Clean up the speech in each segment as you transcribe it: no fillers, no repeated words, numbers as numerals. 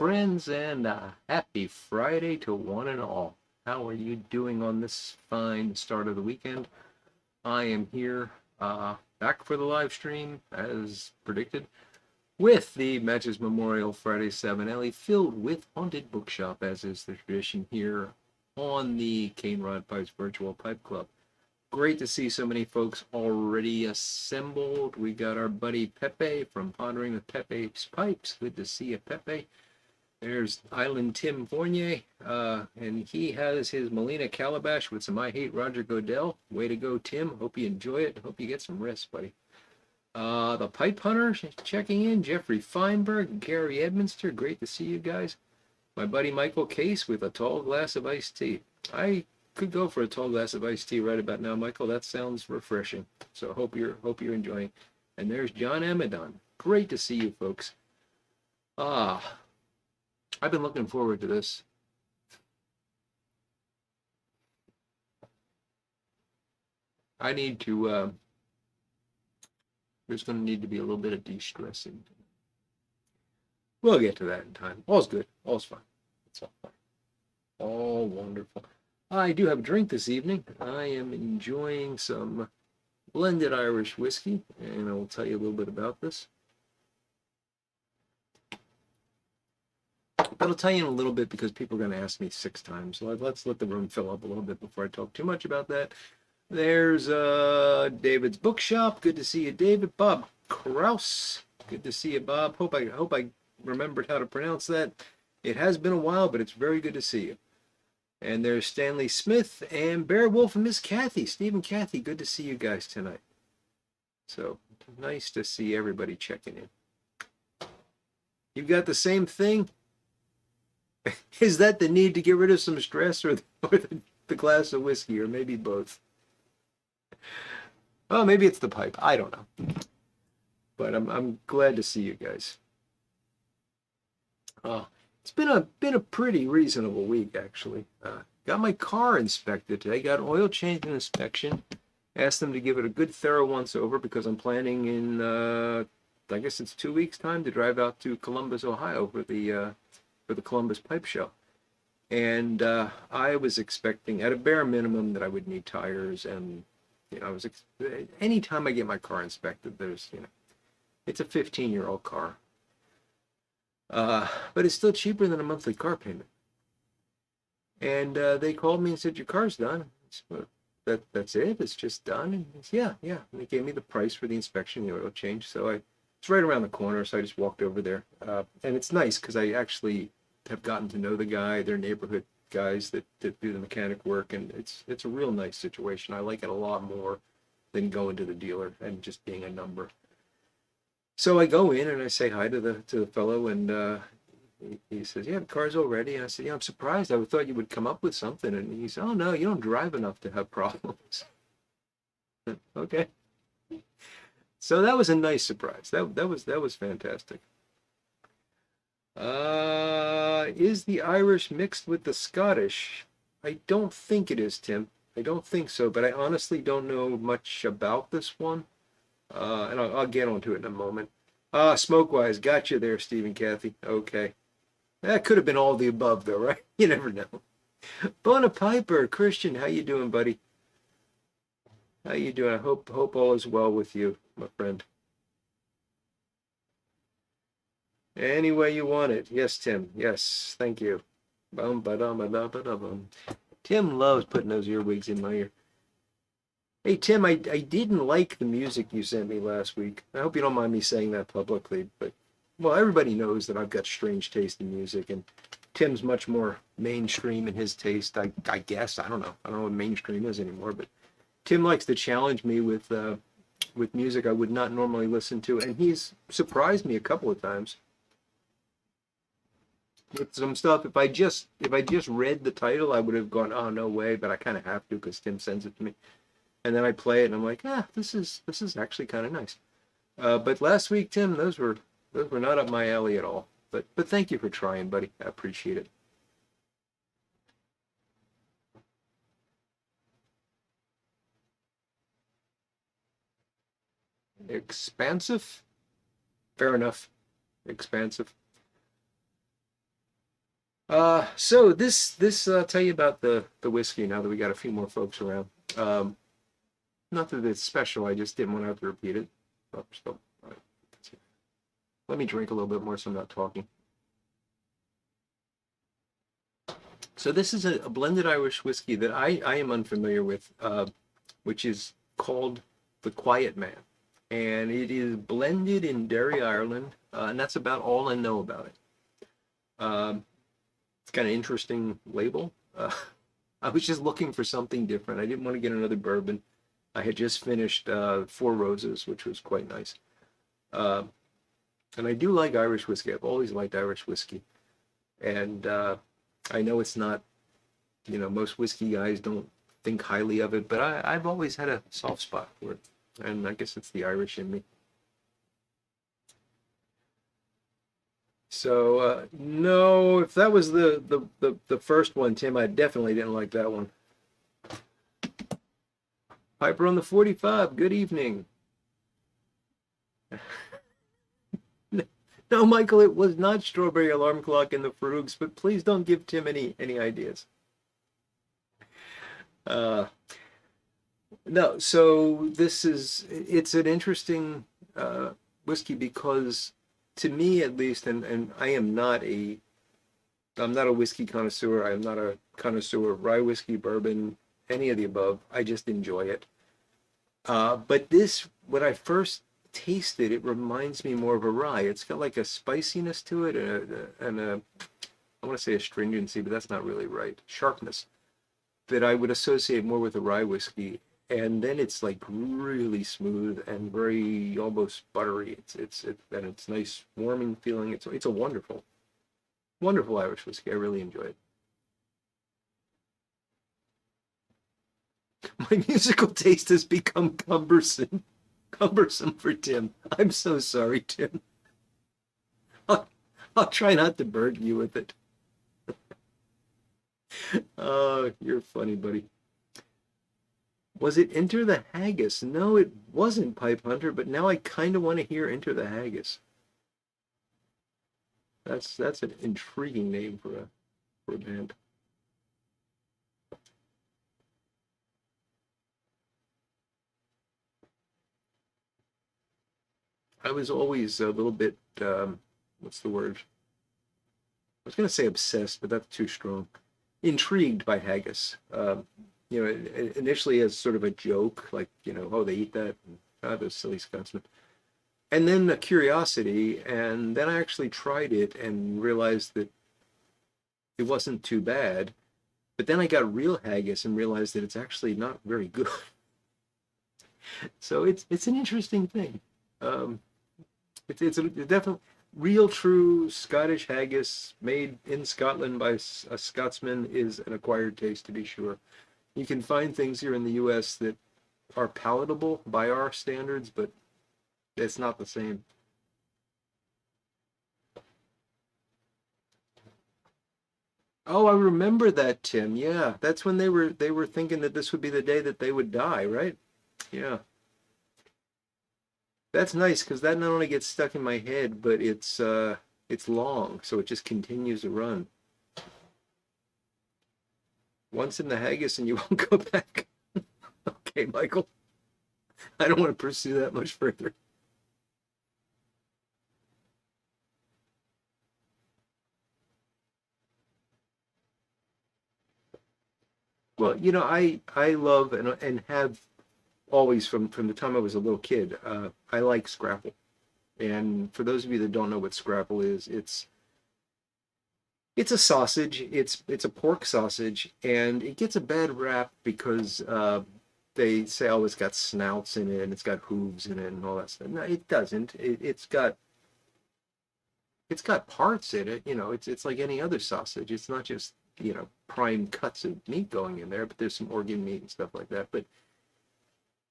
friends, and happy Friday to one and all. How are you doing on this fine start of the weekend? I am here back for the live stream as predicted with the Matches Memorial Friday 7 Alley filled with haunted bookshop, as is the tradition here on the CaneRod Pipes Virtual Pipe Club. Great to see so many folks already assembled. We got our buddy Pepe from Pondering with Pepe's Pipes. Good to see you, Pepe. There's Island Tim Fournier, and he has his Molina Calabash with some I Hate Roger Godell. Way to go, Tim. Hope you enjoy it. Hope you get some rest, buddy. The Pipe Hunter checking in. Jeffrey Feinberg, Gary Edminster. Great to see you guys. My buddy Michael Case with a tall glass of iced tea. I could go for a tall glass of iced tea right about now, Michael. That sounds refreshing. So hope you're enjoying. And there's John Amadon. Great to see you folks. I've been looking forward to this. I need to there's going to need to be a little bit of de-stressing. We'll get to that in time. All's good. All's fine. It's all fine. All wonderful. I do have a drink this evening. I am enjoying some blended Irish whiskey, and I will tell you a little bit about this. But I'll tell you in a little bit because people are going to ask me 6 times. So let's let the room fill up a little bit before I talk too much about that. There's David's Bookshop. Good to see you, David. Bob Kraus. Good to see you, Bob. Hope I remembered how to pronounce that. It has been a while, but it's very good to see you. And there's Stanley Smith and Bear Wolf and Miss Kathy. Steve and Kathy, good to see you guys tonight. So nice to see everybody checking in. You've got the same thing? Is that the need to get rid of some stress or the glass of whiskey, or maybe both? Oh, maybe it's the pipe. I don't know. But I'm glad to see you guys. It's been a pretty reasonable week, actually. Got my car inspected today. Got an oil change and inspection. Asked them to give it a good thorough once over because I'm planning in I guess it's 2 weeks' time to drive out to Columbus, Ohio for the Columbus Pipe Show. And I was expecting at a bare minimum that I would need tires, and anytime I get my car inspected, there's it's a 15-year-old car. But it's still cheaper than a monthly car payment. And they called me and said, your car's done. That's it? It's just done? And yeah. And they gave me the price for the inspection, the oil change. So it's right around the corner, so I just walked over there. And it's nice because I actually have gotten to know the guy, their neighborhood guys that do the mechanic work, and it's a real nice situation. I like it a lot more than going to the dealer and just being a number. So I go in and I say hi to the fellow, and he says, "Yeah, the car's all ready." And I said, "Yeah, I'm surprised. I thought you would come up with something." And he said, "Oh no, you don't drive enough to have problems." Okay. So that was a nice surprise. That was fantastic. Is the Irish mixed with the Scottish? I don't think it is, Tim. I don't think so, but I honestly don't know much about this one. And I'll get onto it in a moment. Smoke-wise, got you there, Steve and Kathy. Okay. That could have been all the above, though, right? You never know. Bona Piper, Christian, how you doing, buddy? How you doing? I hope all is well with you, my friend. Any way you want it. Yes, Tim. Yes, thank you. Bum ba dum ba dum ba dum. Tim loves putting those earwigs in my ear. Hey, Tim, I didn't like the music you sent me last week. I hope you don't mind me saying that publicly, but, well, everybody knows that I've got strange taste in music, and Tim's much more mainstream in his taste, I guess. I don't know. I don't know what mainstream is anymore, but Tim likes to challenge me with music I would not normally listen to, and he's surprised me a couple of times with some stuff. If I just read the title, I would have gone, oh, no way, but I kind of have to because Tim sends it to me. And then I play it, and I'm like, this is actually kind of nice. But last week, Tim, those were not up my alley at all. But thank you for trying, buddy. I appreciate it. Expansive? Fair enough. Expansive. So this tell you about the whiskey now that we got a few more folks around. Um, Not that it's special, I just didn't want to have to repeat it. Oh, so, all right. Let me drink a little bit more so I'm not talking. So this is a blended Irish whiskey that I am unfamiliar with, which is called the Quiet Man. And it is blended in Derry, Ireland, and that's about all I know about it. It's got an interesting label. I was just looking for something different. I didn't want to get another bourbon. I had just finished Four Roses, which was quite nice. Uh, and I do like Irish whiskey. I've always liked Irish whiskey. And I know it's not, most whiskey guys don't think highly of it, but I've always had a soft spot for it. And I guess it's the Irish in me. So no, if that was the first one, Tim, I definitely didn't like that one. Piper on the 45. Good evening. No, Michael, it was not Strawberry Alarm Clock in the Froogs, but please don't give Tim any ideas. Uh, no, so it's an interesting whiskey because to me at least, and I'm not a whiskey connoisseur. I'm not a connoisseur of rye whiskey, bourbon, any of the above. I just enjoy it. But this, when I first tasted, it reminds me more of a rye. It's got like a spiciness to it and I want to say astringency, but that's not really right. Sharpness that I would associate more with a rye whiskey. And then it's like really smooth and very almost buttery. And it's nice, warming feeling. It's a wonderful, wonderful Irish whiskey. I really enjoy it. My musical taste has become cumbersome for Tim. I'm so sorry, Tim. I'll, I'll try not to burden you with it. Oh, you're funny, buddy. Was it Enter the Haggis? No, it wasn't Pipe Hunter, but now I kind of want to hear Enter the Haggis. That's an intriguing name for a band. I was always a little bit what's the word? I was going to say obsessed, but that's too strong. Intrigued by haggis. Initially as sort of a joke, like, oh, they eat that, and, those silly Scotsmen. And then a curiosity, and then I actually tried it and realized that it wasn't too bad. But then I got real haggis and realized that it's actually not very good. So it's an interesting thing. Um, it's a definitely real, true Scottish haggis made in Scotland by a Scotsman is an acquired taste, to be sure. You can find things here in the U.S. that are palatable by our standards, but it's not the same. Oh, I remember that, Tim. Yeah, that's when they were thinking that this would be the day that they would die, right? Yeah. That's nice because that not only gets stuck in my head, but it's long, so it just continues to run. Once in the haggis and you won't go back. Okay, Michael. I don't want to pursue that much further. Well, I love and have always from the time I was a little kid. I like Scrapple. And for those of you that don't know what Scrapple is, it's a sausage. It's a pork sausage, and it gets a bad rap because they say, oh, it's got snouts in it and it's got hooves in it and all that stuff. No, it doesn't. It's got parts in it. It's like any other sausage. It's not just prime cuts of meat going in there, but there's some organ meat and stuff like that. But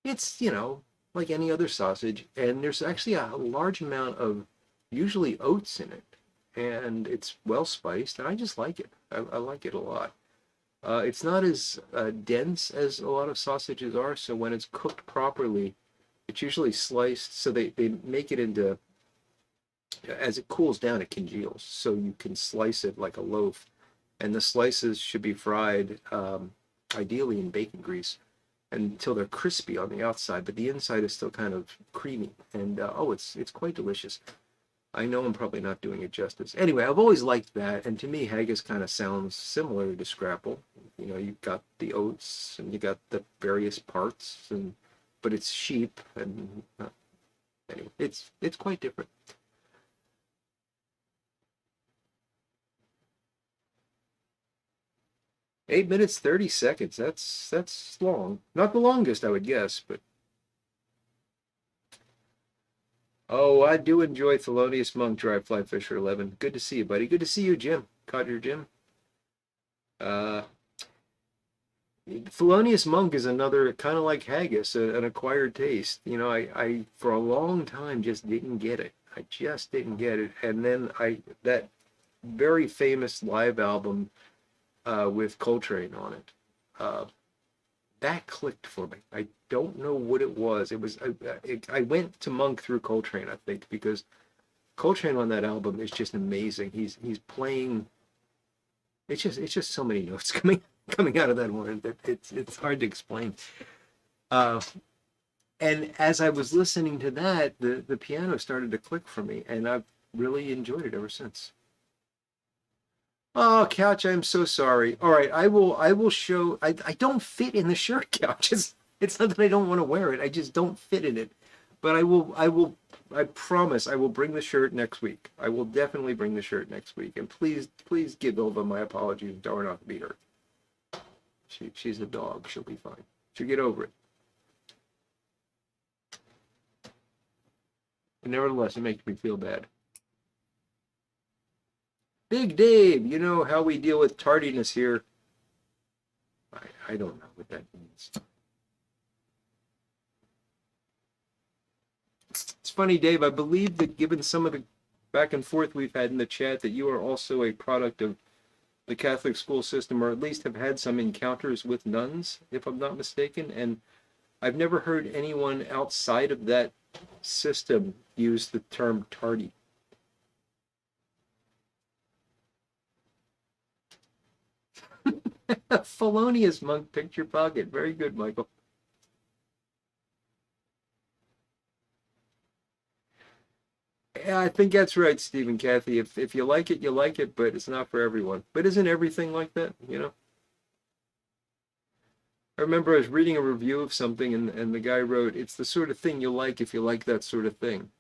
it's like any other sausage, and there's actually a large amount of usually oats in it, and it's well spiced, and I just like it. I like it a lot. It's not as dense as a lot of sausages are, so when it's cooked properly, it's usually sliced. So they make it as it cools down, it congeals, so you can slice it like a loaf. and the slices should be fried, ideally in bacon grease, until they're crispy on the outside, but the inside is still kind of creamy. And oh, it's quite delicious. I know I'm probably not doing it justice. Anyway, I've always liked that, and to me, haggis kind of sounds similar to scrapple. You know, you've got the oats and you got the various parts, and but it's sheep, and anyway, it's quite different. 8 minutes 30 seconds. That's long. Not the longest, I would guess, but oh, I do enjoy Thelonious Monk, Dry Fly Fisher 11. Good to see you, buddy. Good to see you, Jim. Caught your Jim. Uh, Thelonious Monk is another kind of like haggis, an acquired taste. You know, I for a long time just didn't get it. I just didn't get it, and then that very famous live album with Coltrane on it. Uh, that clicked for me. I don't know what it was. It was I went to Monk through Coltrane, I think, because Coltrane on that album is just amazing. He's playing. It's just so many notes coming out of that one. It's hard to explain. Uh, and as I was listening to that, the piano started to click for me, and I've really enjoyed it ever since. Oh, Couch, I'm so sorry. All right, I will show I don't fit in the shirt, Couch. It's not that I don't want to wear it. I just don't fit in it. But I promise I will bring the shirt next week. I will definitely bring the shirt next week. And please give Ilva my apologies. Darn not to be her. She's a dog. She'll be fine. She'll get over it. But nevertheless, it makes me feel bad. Big Dave, you know how we deal with tardiness here. I don't know what that means. It's funny, Dave. I believe that given some of the back and forth we've had in the chat, that you are also a product of the Catholic school system, or at least have had some encounters with nuns, if I'm not mistaken. And I've never heard anyone outside of that system use the term tardy. Felonious Monk picked your pocket. Very good, Michael. Yeah, I think that's right, Stephen Cathy. If you like it, you like it, but it's not for everyone. But isn't everything like that, you know? I remember I was reading a review of something, and the guy wrote, "It's the sort of thing you like if you like that sort of thing."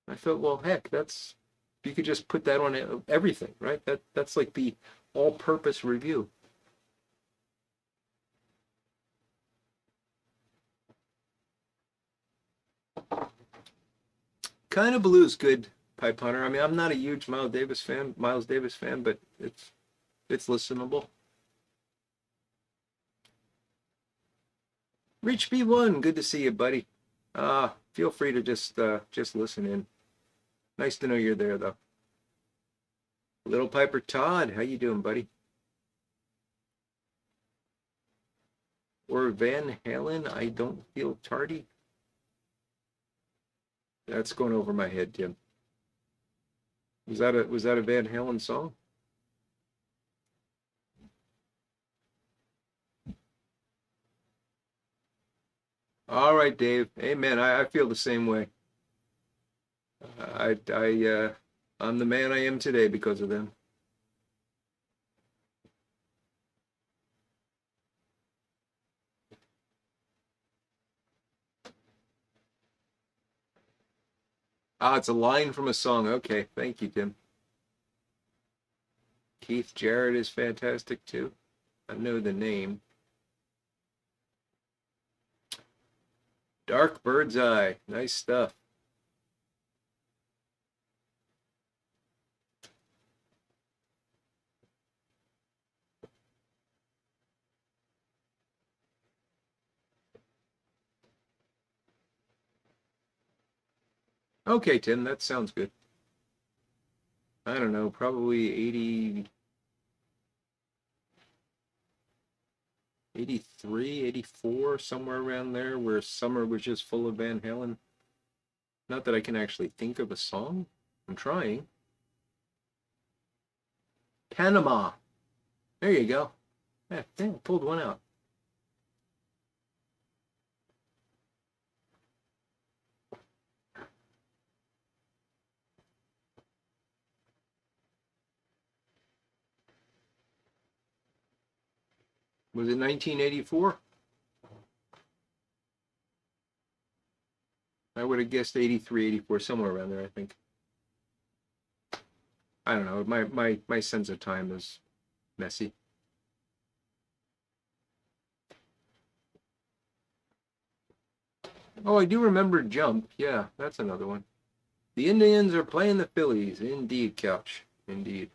I thought, well, heck, that's you could just put that on everything, right? That's like the all-purpose review. Kind of Blue is good, Pipe Hunter. I mean, I'm not a huge Miles Davis fan, but it's listenable. Rich B1, good to see you, buddy. Feel free to just listen in. Nice to know you're there, though. Little Piper Todd, how you doing, buddy? Or Van Halen, I don't feel tardy. That's going over my head, Tim. Was that a Van Halen song? All right, Dave. Amen. I feel the same way. I'm the man I am today because of them. Ah, it's a line from a song. Okay, thank you, Tim. Keith Jarrett is fantastic too. I know the name. Dark Bird's Eye. Nice stuff. Okay, Tim, that sounds good. I don't know, probably 80, 83, 84, somewhere around there, where summer was just full of Van Halen. Not that I can actually think of a song. I'm trying. Panama. There you go. Yeah, pulled one out. Was it 1984? I would have guessed 83, 84, somewhere around there, I think. I don't know. My sense of time is messy. Oh, I do remember Jump. Yeah, that's another one. The Indians are playing the Phillies. Indeed, Couch. Indeed.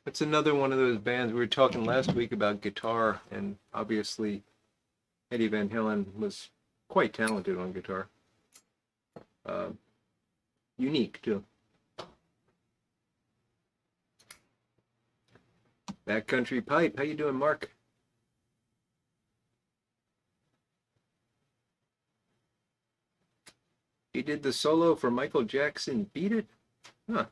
That's another one of those bands we were talking last week about guitar, and obviously Eddie Van Halen was quite talented on guitar. Uh, Unique too. Backcountry Pipe. How you doing, Mark? He did the solo for Michael Jackson. Beat It? Huh.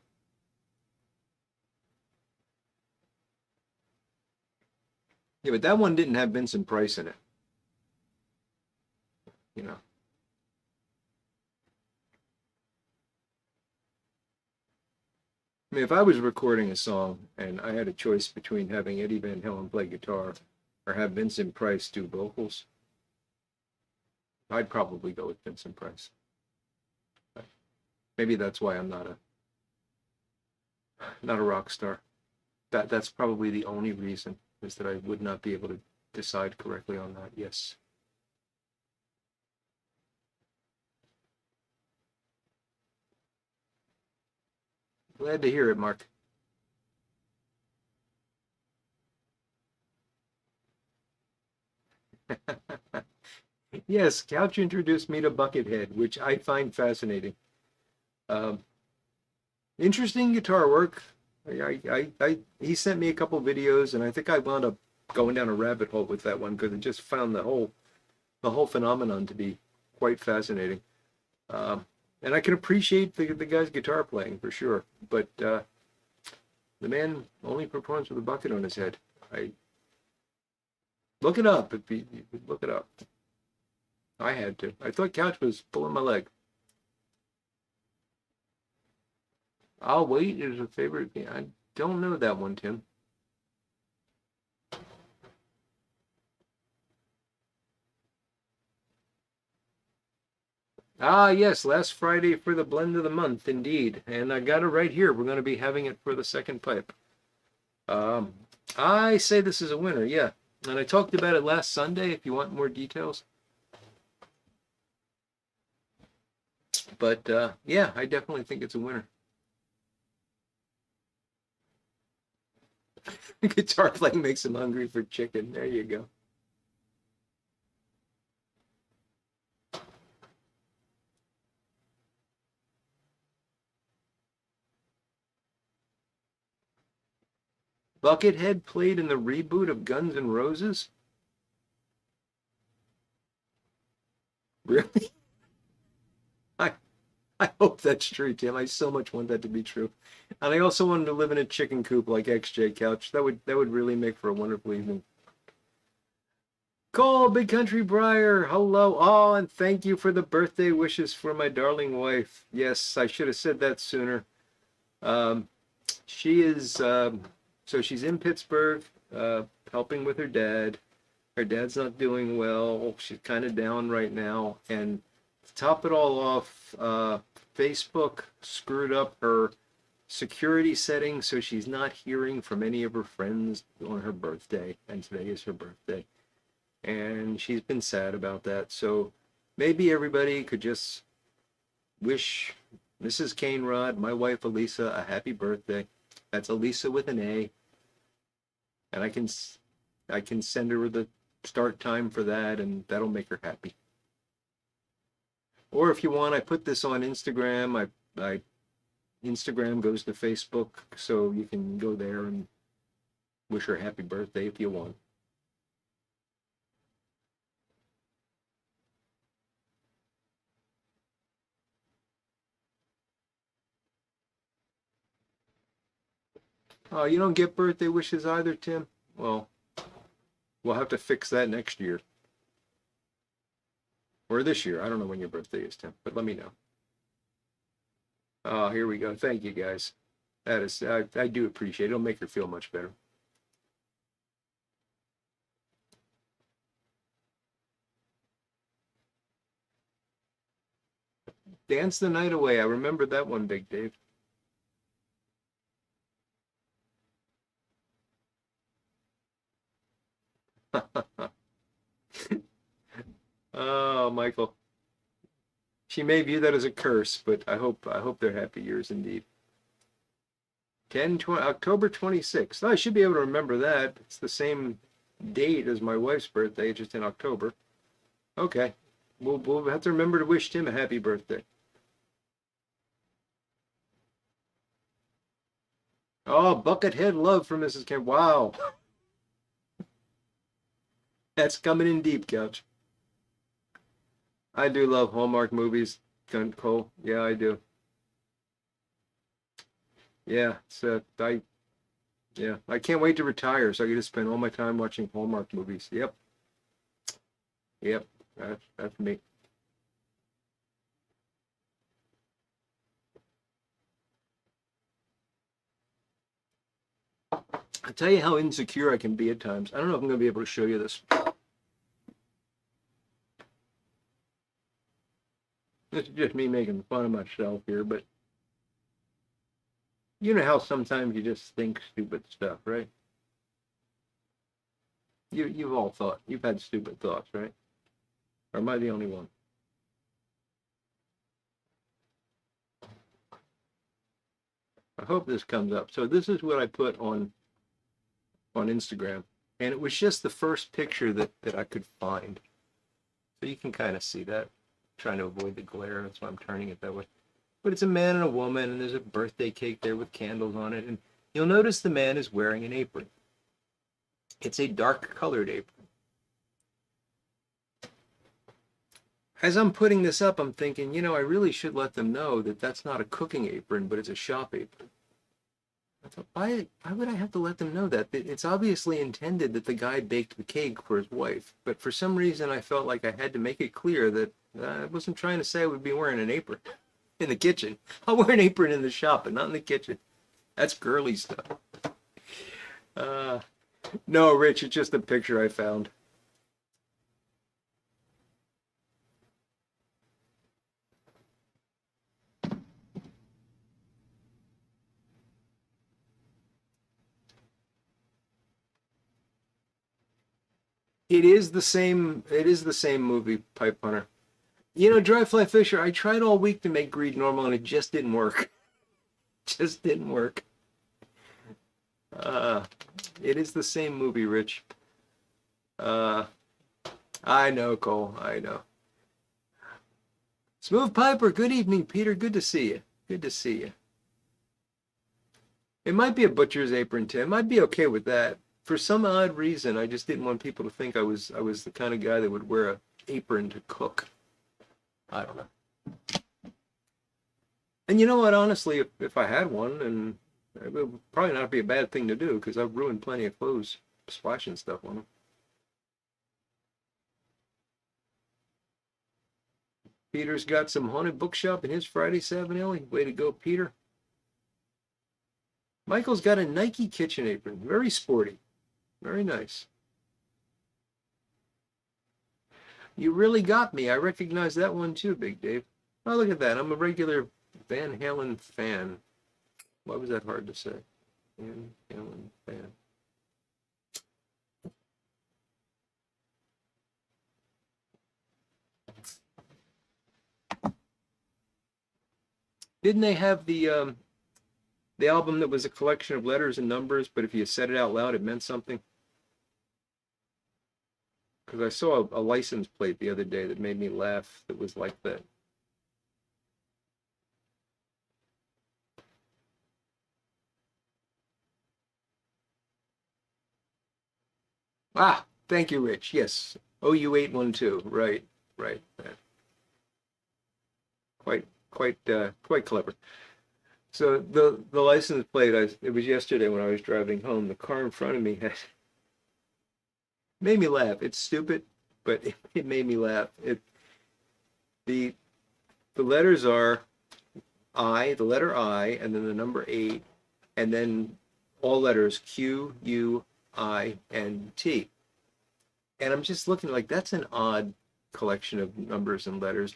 Yeah, but that one didn't have Vincent Price in it. You know. I mean, if I was recording a song and I had a choice between having Eddie Van Halen play guitar or have Vincent Price do vocals, I'd probably go with Vincent Price. Maybe that's why I'm not a rock star. That's probably the only reason, is that I would not be able to decide correctly on that. Yes. Glad to hear it, Mark. Yes, Couch introduced me to Buckethead, which I find fascinating. Um, Interesting guitar work. He sent me a couple videos, and I think I wound up going down a rabbit hole with that one because I just found the whole phenomenon to be quite fascinating. Um, and I can appreciate the guy's guitar playing for sure, but the man only performs with a bucket on his head. I look it up if you look it up. I had to. I thought Couch was pulling my leg. I'll Wait is a favorite game. I don't know that one, Tim. Ah, yes, last Friday for the blend of the month, indeed. And I got it right here. We're going to be having it for the second pipe. Um, I say this is a winner, yeah. And I talked about it last Sunday if you want more details. But yeah, I definitely think it's a winner. Guitar playing makes him hungry for chicken. There you go. Buckethead played in the reboot of Guns N' Roses? Really? I I hope that's true, Tim. I so much want that to be true. And I also wanted to live in a chicken coop like XJ Couch. That would really make for a wonderful evening. Call Big Country Briar. Hello. Oh, and thank you for the birthday wishes for my darling wife. Yes, I should have said that sooner. Um, she is so she's in Pittsburgh, helping with her dad. Her dad's not doing well. She's kind of down right now. And to top it all off, Facebook screwed up her security settings, so she's not hearing from any of her friends on her birthday. And today is her birthday. And she's been sad about that. So maybe everybody could just wish Mrs. CaneRod, my wife Elisa, a happy birthday. That's Elisa with an A. And I can send her the start time for that, and that'll make her happy. Or if you want, I put this on Instagram. I Instagram goes to Facebook, so you can go there and Wish her a happy birthday if you want. Oh, you don't get birthday wishes either, Tim? Well, we'll have to fix that next year. Or this year. I don't know when your birthday is, Tim, but let me know. Oh, here we go. Thank you, guys. That is, I do appreciate it. It'll make her feel much better. Dance the Night Away. I remember that one, Big Dave. Oh, Michael. She may view that as a curse, but I hope they're happy years indeed. 20, October 26th. Oh, I should be able to remember that. It's the same date as my wife's birthday, just in October. Okay. We'll have to remember to wish Tim a happy birthday. Oh, Buckethead love from Mrs. Kemp. Wow. That's coming in deep, Couch. I do love Hallmark movies, Cole. Yeah, I do. Yeah, I can't wait to retire so I can just spend all my time watching Hallmark movies. Yep, yep, that's me. I tell you how insecure I can be at times. I don't know if I'm going to be able to show you this. This is just me making fun of myself here, but you know how sometimes you just think stupid stuff, right? You've all thought you've had stupid thoughts, right? Or am I the only one? I hope this comes up. So this is what I put on Instagram, and it was just the first picture that I could find. So you can kind of see that. I'm trying to avoid the glare, that's why I'm turning it that way. But it's a man and a woman, and there's a birthday cake there with candles on it, and you'll notice the man is wearing an apron. It's a dark colored apron. As I'm putting this up, I'm thinking, I really should let them know that that's not a cooking apron, but it's a shop apron. I thought, why would I have to let them know that? It's obviously intended that the guy baked the cake for his wife, but for some reason I felt like I had to make it clear that I wasn't trying to say I would be wearing an apron in the kitchen. I'll wear an apron in the shop, but not in the kitchen. That's girly stuff. Uh, no, Rich, it's just a picture I found. It is the same movie, Pipe Hunter. Dry fly fisher, I tried all week to make greed normal and it just didn't work. Just didn't work. Uh, it is the same movie, Rich. Uh, I know, Cole. I know. Smooth Piper, good evening, Peter. Good to see you. Good to see you. It might be a butcher's apron, Tim. I'd be okay with that. For some odd reason, I just didn't want people to think I was the kind of guy that would wear a apron to cook. I don't know. And you know what? Honestly, if I had one, and it would probably not be a bad thing to do because I've ruined plenty of clothes splashing stuff on them. Peter's got some haunted bookshop in his Friday 7 alley. Way to go, Peter. Michael's got a Nike kitchen apron. Very sporty. Very nice. You really got me. I recognize that one too, Big Dave. Oh, look at that. I'm a regular Van Halen fan. Why was that hard to say? Van Halen fan. Didn't they have the album that was a collection of letters and numbers, but if you said it out loud, it meant something? Because I saw a license plate the other day that made me laugh that was like that. Ah, thank you, Rich. Yes, OU812. Right, right. Quite clever. So the license plate, it was yesterday when I was driving home. The car in front of me had made me laugh. It's stupid, but it made me laugh. The the letters are the letter I, and then the number 8, and then all letters Q, U, I, and T. And I'm just looking like that's an odd collection of numbers and letters.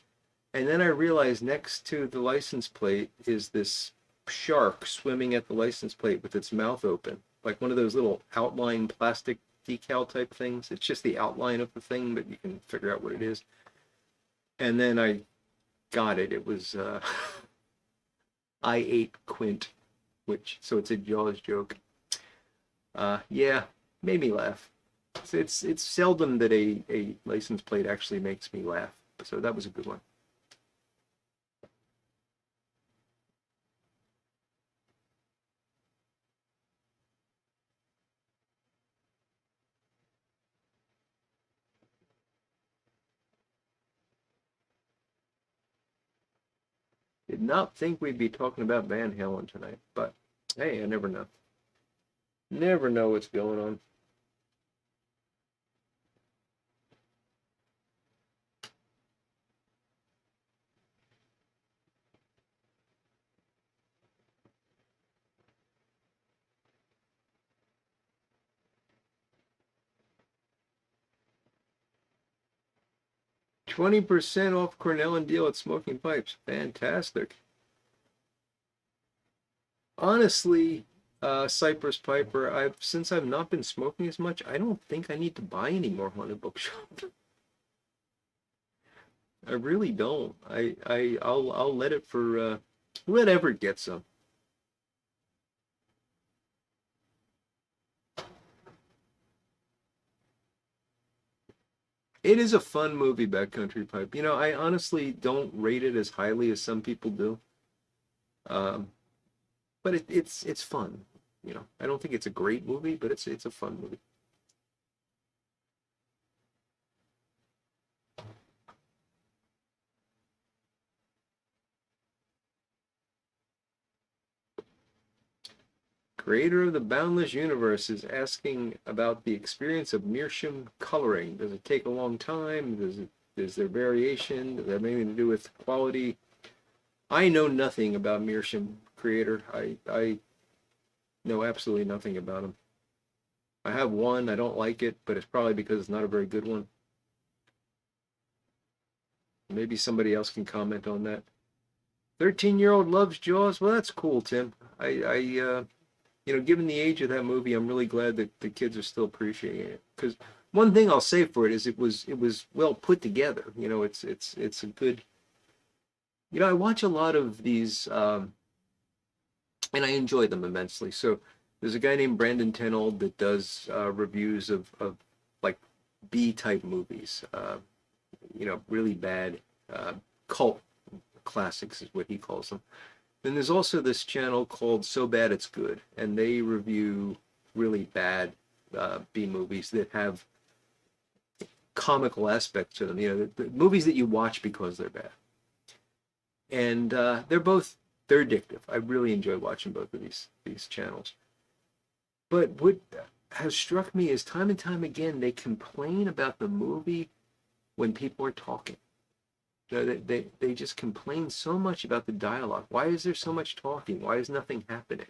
And then I realized next to the license plate is this shark swimming at the license plate with its mouth open, like one of those little outline plastic decal type things. It's just the outline of the thing, but you can figure out what it is. And then I got it. It was I ate Quint, which so it's a Jaws joke. Yeah, made me laugh. It's seldom that a license plate actually makes me laugh. So that was a good one. Did not think we'd be talking about Van Halen tonight, but hey, I never know. Never know what's going on. 20% off Cornell and Deal at Smoking Pipes. Fantastic. Honestly, Cypress Piper, since I've not been smoking as much, I don't think I need to buy any more Haunted Bookshop. I really don't. I'll let it for whatever gets some. It is a fun movie, Backcountry Pipe. I honestly don't rate it as highly as some people do. Um, but it's fun. I don't think it's a great movie, but it's a fun movie. Creator of the Boundless Universe is asking about the experience of meerschaum coloring. Does it take a long time? Is there variation? Does that have anything to do with quality? I know nothing about meerschaum, Creator. I know absolutely nothing about them. I have one. I don't like it, but it's probably because it's not a very good one. Maybe somebody else can comment on that. 13-year-old loves Jaws. Well, that's cool, Tim. Given the age of that movie, I'm really glad that the kids are still appreciating it. Because one thing I'll say for it is it was well put together. It's a good. I watch a lot of these, and I enjoy them immensely. So there's a guy named Brandon Tenold that does reviews of like B type movies. Really bad cult classics is what he calls them. Then there's also this channel called So Bad It's Good, and they review really bad B movies that have comical aspects to them. The movies that you watch because they're bad, and they're addictive. I really enjoy watching both of these channels. But what has struck me is time and time again they complain about the movie when people are talking. They just complain so much about the dialogue. Why is there so much talking? Why is nothing happening?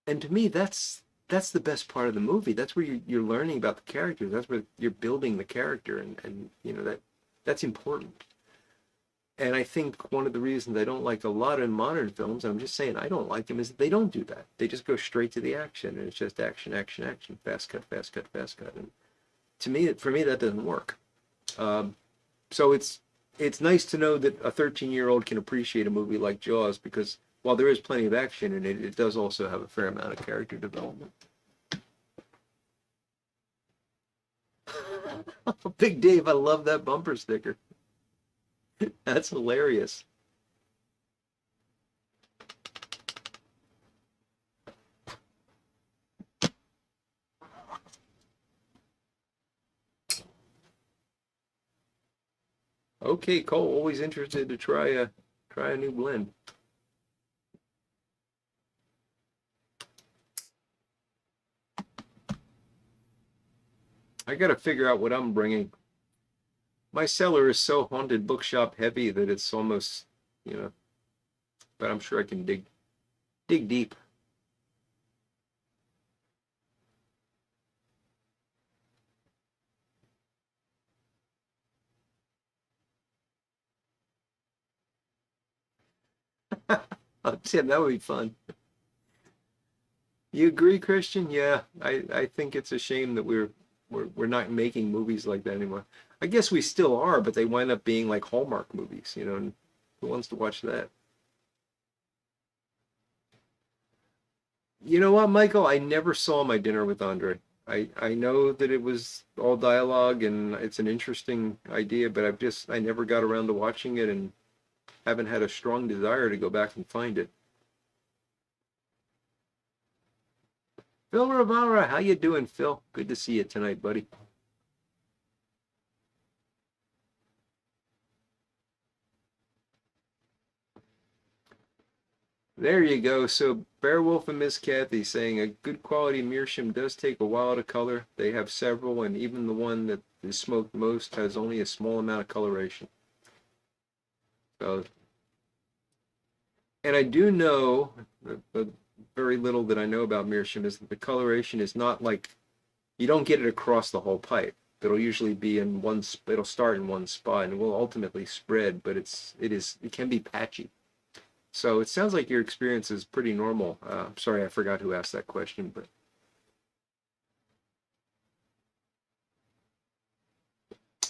And to me, that's the best part of the movie. That's where you're learning about the characters. That's where you're building the character, and that's important. And I think one of the reasons I don't like a lot of modern films, I'm just saying I don't like them, is that they don't do that. They just go straight to the action, and it's just action, action, action, fast cut, fast cut, fast cut. And for me, that doesn't work. Um, so it's nice to know that a 13-year-old can appreciate a movie like Jaws because while there is plenty of action in it, it does also have a fair amount of character development. Big Dave, I love that bumper sticker. That's hilarious. Okay, Cole, always interested to try a new blend. I gotta figure out what I'm bringing. My cellar is so haunted bookshop heavy that it's almost, you know, but I'm sure I can dig deep. Tim, that would be fun. You agree, Christian? Yeah, I think it's a shame that we're not making movies like that anymore. I guess we still are, but they wind up being like Hallmark movies, you know, and who wants to watch that? You know what, Michael? I never saw My Dinner with Andre. I know that it was all dialogue and it's an interesting idea, but I never got around to watching it and haven't had a strong desire to go back and find it. Phil Rivera, how you doing, Phil? Good to see you tonight, buddy. There you go. So Beowulf and Miss Kathy saying a good quality meerschaum does take a while to color. They have several, and even the one that is smoked most has only a small amount of coloration. So, and I do know the very little that I know about meerschaum is that the coloration is not like you don't get it across the whole pipe. It'll usually be in one. It'll start in one spot and will ultimately spread, but it can be patchy. So it sounds like your experience is pretty normal. Sorry, I forgot who asked that question, but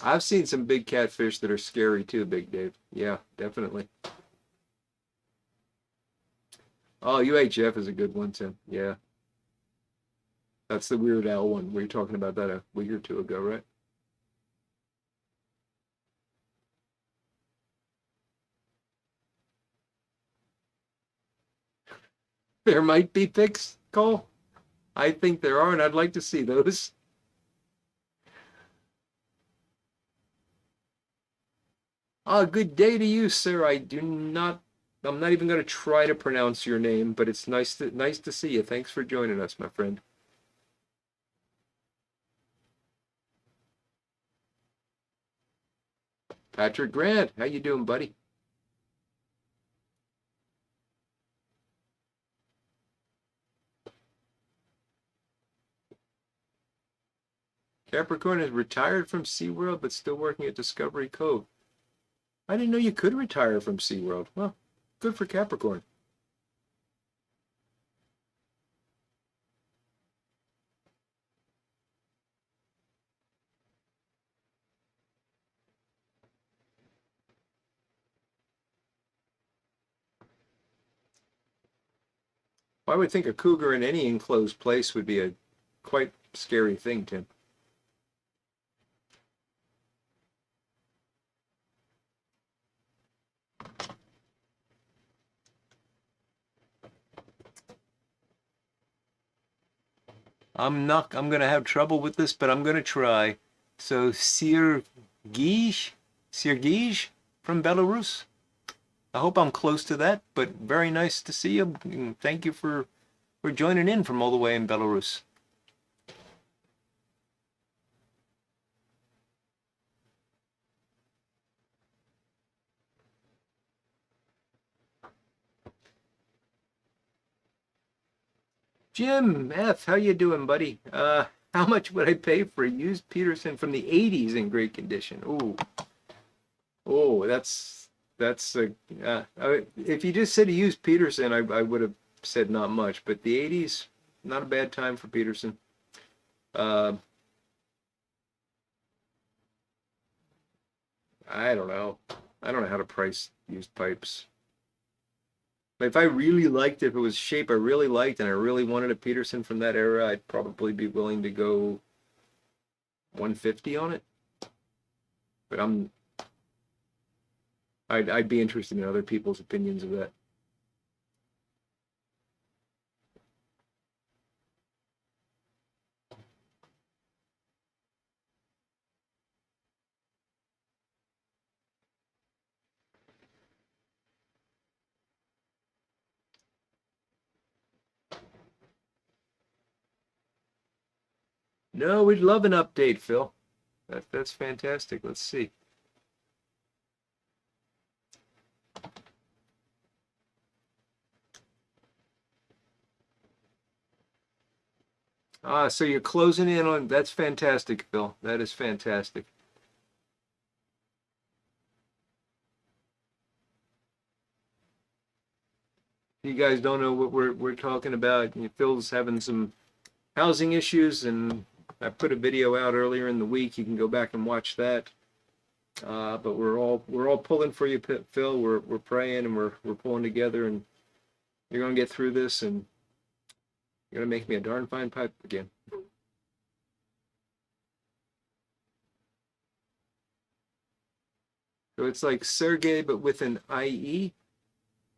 I've seen some big catfish that are scary too, Big Dave. Yeah, definitely. Oh, UHF is a good one, Tim. Yeah, that's the Weird Al one. We were talking about that a week or two ago, right? There might be pics, Cole. I think there are, and I'd like to see those. Ah, good day to you, sir. I'm not even going to try to pronounce your name, but it's nice to see you. Thanks for joining us, my friend. Patrick Grant, how you doing, buddy? Capricorn is retired from SeaWorld but still working at Discovery Cove. I didn't know you could retire from SeaWorld. Well, good for Capricorn. I would think a cougar in any enclosed place would be a quite scary thing, Tim. I'm gonna have trouble with this, but I'm gonna try. So Sergij from Belarus. I hope I'm close to that, but very nice to see you. Thank you for joining in from all the way in Belarus. Jim F, how you doing, buddy? How much would I pay for a used Peterson from the '80s in great condition? Ooh, oh, that's a. If you just said a used Peterson, I would have said not much, but the '80s, not a bad time for Peterson. Uh, I don't know. I don't know how to price used pipes. If I really liked it, if it was shape I really liked and I really wanted a Peterson from that era, I'd probably be willing to go 150 on it. But I'd be interested in other people's opinions of that. No, we'd love an update, Phil. That's fantastic. Let's see. So you're closing in on, that's fantastic, Phil. That is fantastic. You guys don't know what we're talking about. Phil's having some housing issues, and I put a video out earlier in the week. You can go back and watch that. But we're all pulling for you, Phil. We're praying and we're pulling together, and you're gonna get through this, and you're gonna make me a darn fine pipe again. So it's like Sergey, but with an IE.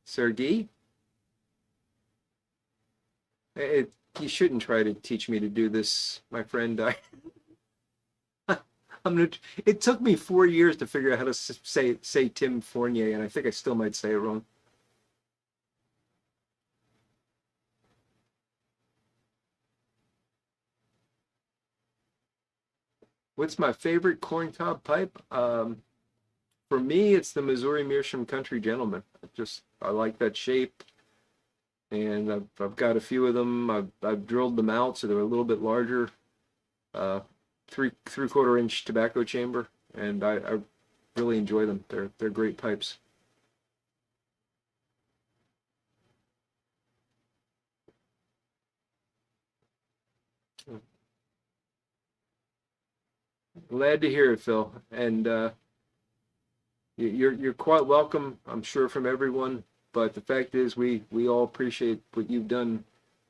Sergey. You shouldn't try to teach me to do this, my friend. It took me 4 years to figure out how to say Tim Fournier, and I think I still might say it wrong. What's my favorite corncob pipe? For me, it's the Missouri Meerschaum Country Gentleman. I like that shape, and I've got a few of them. I've drilled them out so they're a little bit larger. 3/4 inch tobacco chamber, and I really enjoy them. They're great pipes. Glad to hear it, Phil. And you're quite welcome, I'm sure, from everyone. But the fact is, we all appreciate what you've done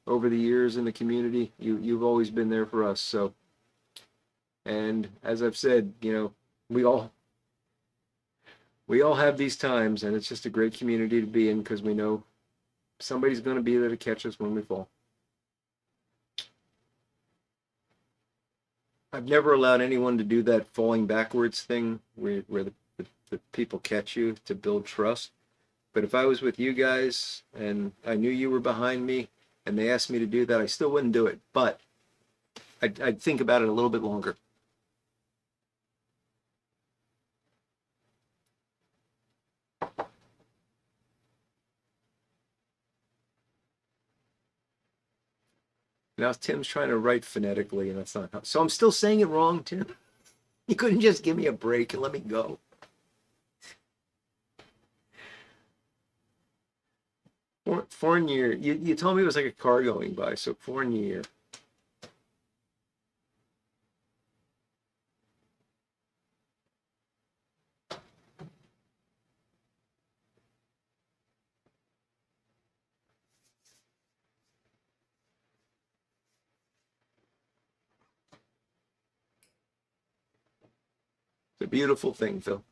over the years in the community. You've always been there for us. So, and as I've said, we all have these times, and it's just a great community to be in because we know somebody's going to be there to catch us when we fall. I've never allowed anyone to do that falling backwards thing where the people catch you to build trust. But if I was with you guys and I knew you were behind me and they asked me to do that, I still wouldn't do it. But I'd think about it a little bit longer. Now Tim's trying to write phonetically, and that's not how. So I'm still saying it wrong, Tim. You couldn't just give me a break and let me go. Fournier. You told me it was like a car going by, so Fournier. It's a beautiful thing, Phil.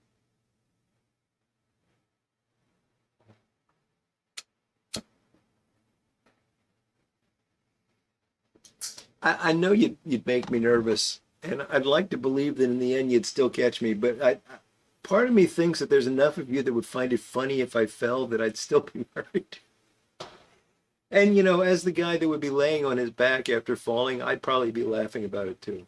I know you'd make me nervous, and I'd like to believe that in the end you'd still catch me, but part of me thinks that there's enough of you that would find it funny if I fell that I'd still be worried. And as the guy that would be laying on his back after falling, I'd probably be laughing about it too.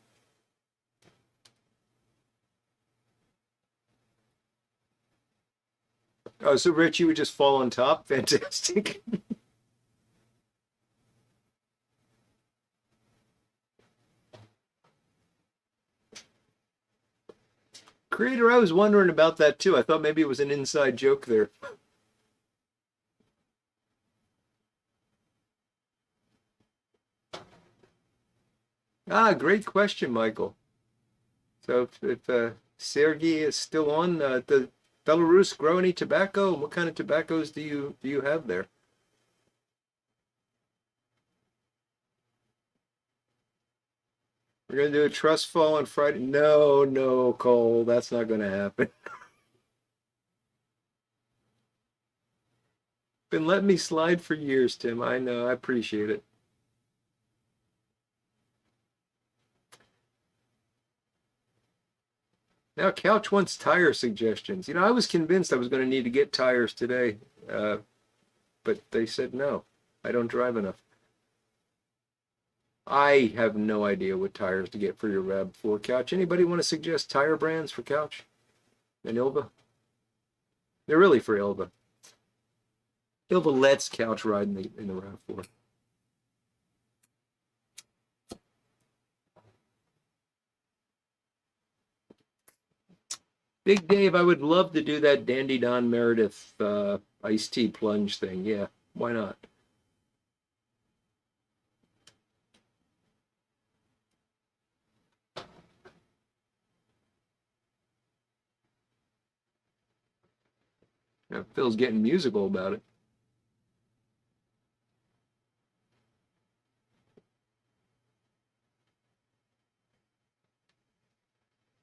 Oh, so Rich, you would just fall on top? Fantastic. Creator, I was wondering about that too. I thought maybe it was an inside joke there. Great question, Michael. So if Sergey is still on, does Belarus grow any tobacco? What kind of tobaccos do you have there? We're gonna do a trust fall on Friday. No, no, Cole, that's not gonna happen. Been letting me slide for years, Tim. I know, I appreciate it. Now, Couch wants tire suggestions. I was convinced I was going to need to get tires today, but they said no. I don't drive enough. I have no idea what tires to get for your RAV4 couch. Anybody want to suggest tire brands for couch and Ilva? They're really for Ilva. Ilva lets couch ride in the RAV4. Big Dave, I would love to do that Dandy Don Meredith iced tea plunge thing. Yeah, why not? Yeah, Phil's getting musical about it.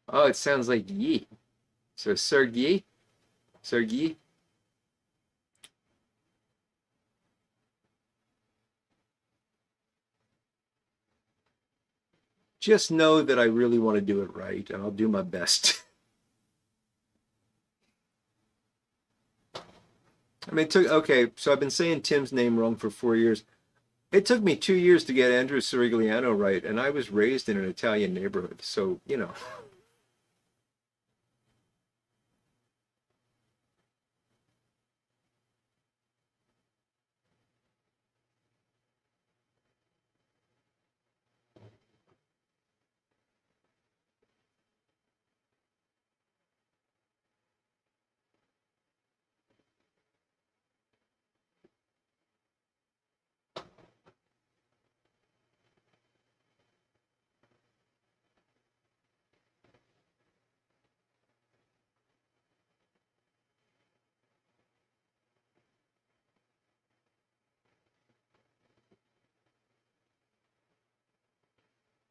Oh, it sounds like Yi. So Sergey, Sergey. Just know that I really want to do it right, and I'll do my best. I mean, okay, so I've been saying Tim's name wrong for 4 years. It took me 2 years to get Andrew Sirigliano right, and I was raised in an Italian neighborhood, so, you know.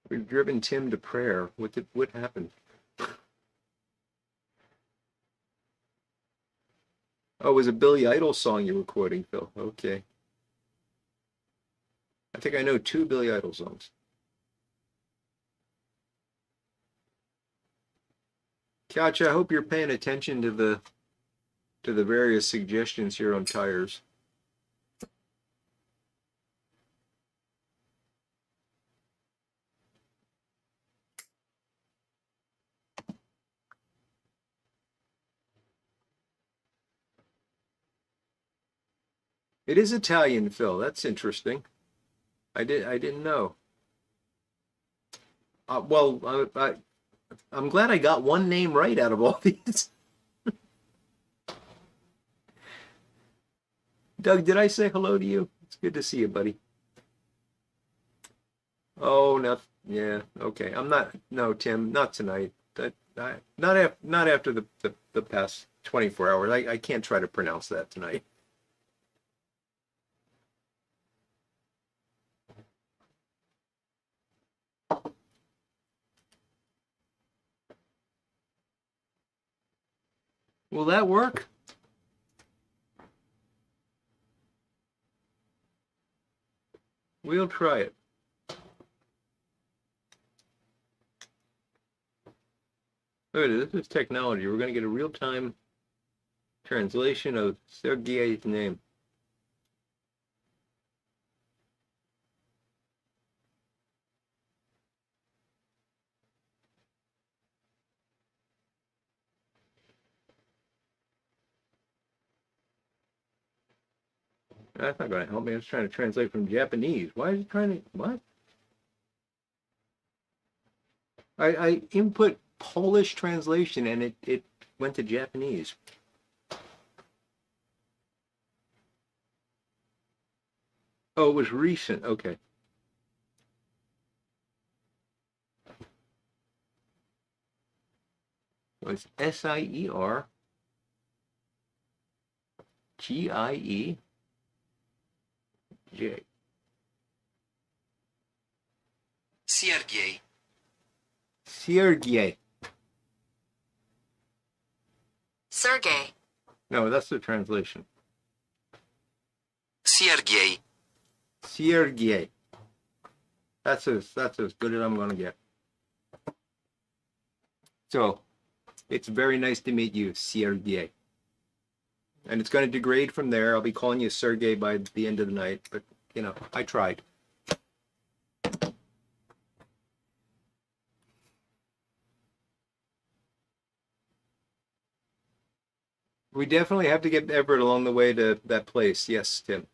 We've driven Tim to prayer. What happened? Oh, it was a Billy Idol song you were quoting, Phil. Okay. I think I know two Billy Idol songs. Couch, I hope you're paying attention to the various suggestions here on tires. It is Italian, Phil. That's interesting. I didn't know. I'm glad I got one name right out of all these. Doug, did I say hello to you? It's good to see you, buddy. Oh, no, yeah, okay. I'm not. No, Tim, not tonight. Not after the past 24 hours. I can't try to pronounce that tonight. Will that work? We'll try it. Look at this. This is technology. We're going to get a real-time translation of Sergei's name. That's not going to help me. I was trying to translate from Japanese. Why is it trying to, what? I input Polish translation and it went to Japanese. Oh, it was recent. Okay. It was Siergie. J. Sergey. Sergey. Sergey. No, that's the translation. Sergey. Sergey. That's as good as I'm gonna get. So, it's very nice to meet you, Sergey. And it's going to degrade from there. I'll be calling you Sergey by the end of the night, but you know, I tried. We definitely have to get Everett along the way to that place. Yes, Tim.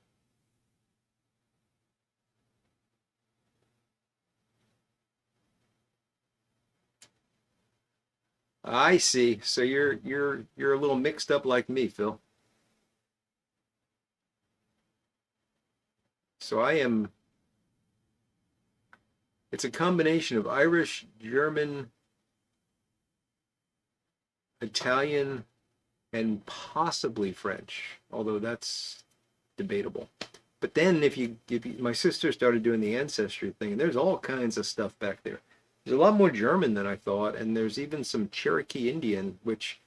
I see. So you're a little mixed up like me, Phil. So I am. It's a combination of Irish, German, Italian, and possibly French, although that's debatable. But then if you my sister started doing the ancestry thing, and there's all kinds of stuff back there. There's a lot more German than I thought, and there's even some Cherokee Indian, which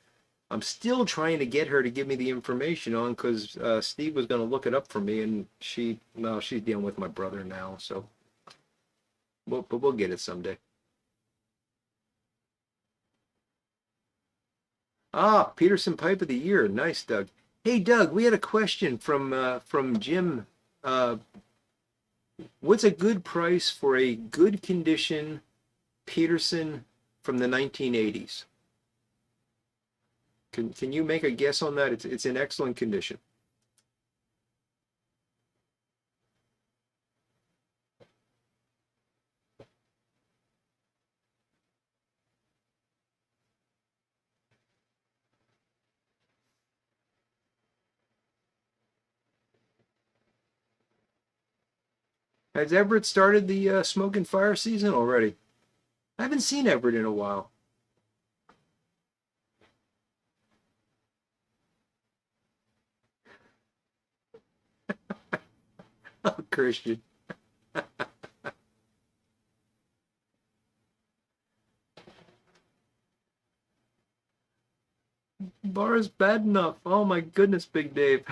I'm still trying to get her to give me the information on because Steve was going to look it up for me, and she's dealing with my brother now, so but we'll get it someday. Ah, Peterson Pipe of the Year, nice, Doug. Hey, Doug, we had a question from Jim. Uh, what's a good price for a good condition Peterson from the 1980s? Can you make a guess on that? It's in excellent condition. Has Everett started the smoke and fire season already? I haven't seen Everett in a while. Oh, Christian. Bar's bad enough. Oh my goodness, Big Dave.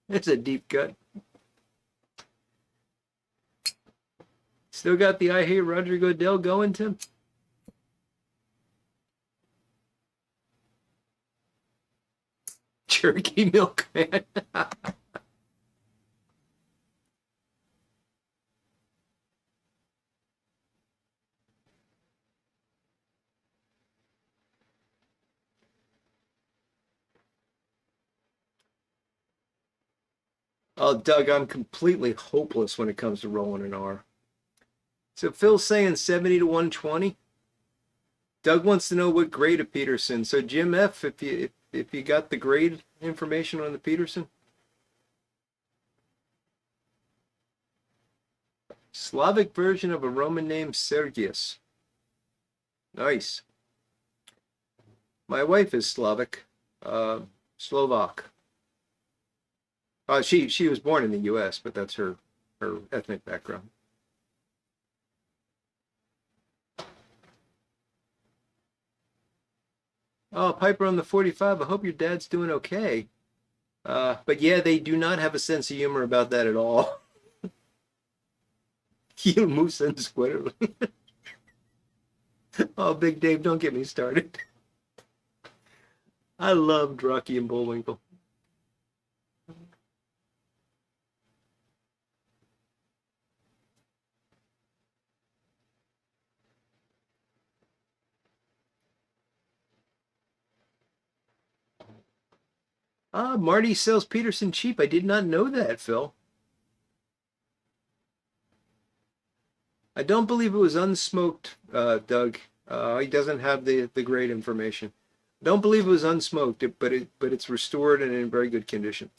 It's a deep cut. Still got the I Hate Roger Goodell going, Tim? Cherokee milk, man. Oh, Doug, I'm completely hopeless when it comes to rolling an R. So Phil's saying 70 to 120. Doug wants to know what grade of Peterson. So Jim F, if you got the grade information on the Peterson, Slavic version of a Roman name Sergius. Nice. My wife is Slavic, Slovak. She was born in the U.S., but that's her ethnic background. Oh, Piper on the 45. I hope your dad's doing okay. But yeah, they do not have a sense of humor about that at all. You moose and squitter. Oh, Big Dave, don't get me started. I loved Rocky and Bullwinkle. Ah, Marty sells Peterson cheap. I did not know that, Phil. I don't believe it was unsmoked, Doug. He doesn't have the great information. Don't believe it was unsmoked, but it's restored and in very good condition.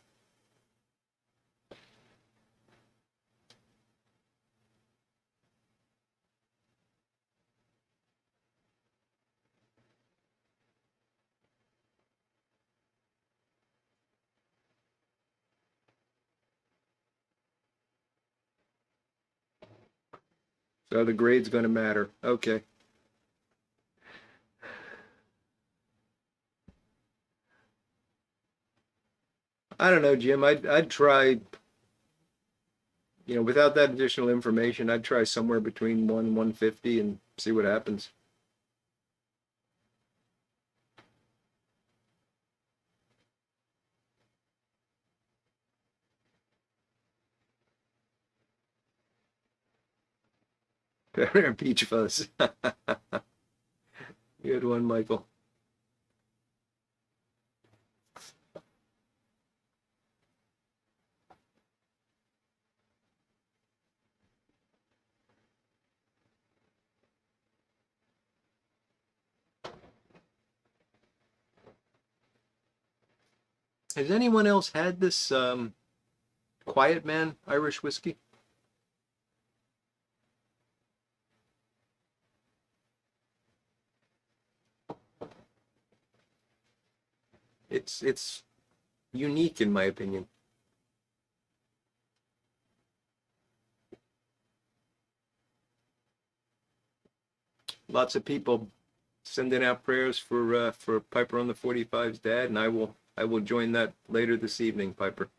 So the grade's going to matter. Okay. I don't know, Jim. I'd try, without that additional information, I'd try somewhere between 150 and see what happens. Peach fuzz. Good one, Michael. Has anyone else had this Quiet Man Irish whiskey? It's unique in my opinion. Lots of people sending out prayers for Piper on the 45's dad, and I will join that later this evening, Piper.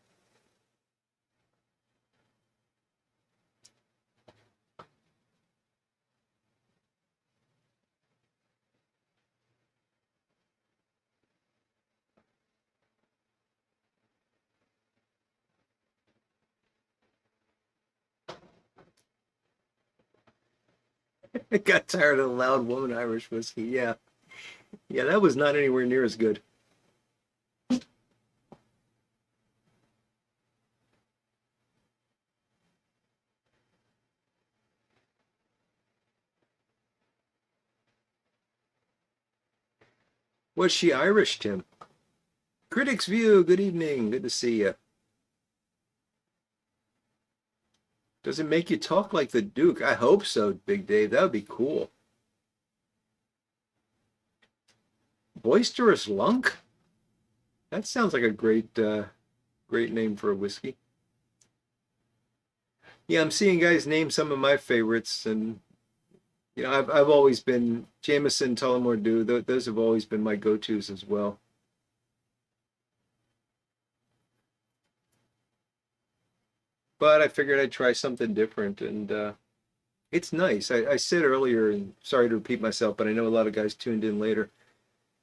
I got tired of the loud woman Irish whiskey. Yeah, yeah, that was not anywhere near as good. Was she Irish, Tim? Critics View, good evening. Good to see you. Does it make you talk like the Duke? I hope so, Big Dave. That would be cool. Boisterous Lunk? That sounds like a great name for a whiskey. Yeah, I'm seeing guys name some of my favorites, and I've always been Jameson, Tullamore Dew. Those have always been my go-tos as well. But I figured I'd try something different, and it's nice. I said earlier, and sorry to repeat myself, but I know a lot of guys tuned in later.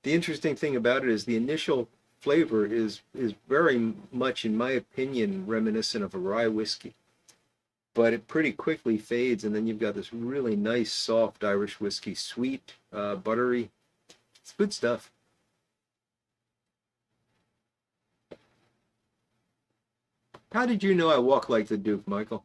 The interesting thing about it is the initial flavor is very much, in my opinion, reminiscent of a rye whiskey. But it pretty quickly fades, and then you've got this really nice, soft Irish whiskey, sweet, buttery. It's good stuff. How did you know I walk like the Duke, Michael?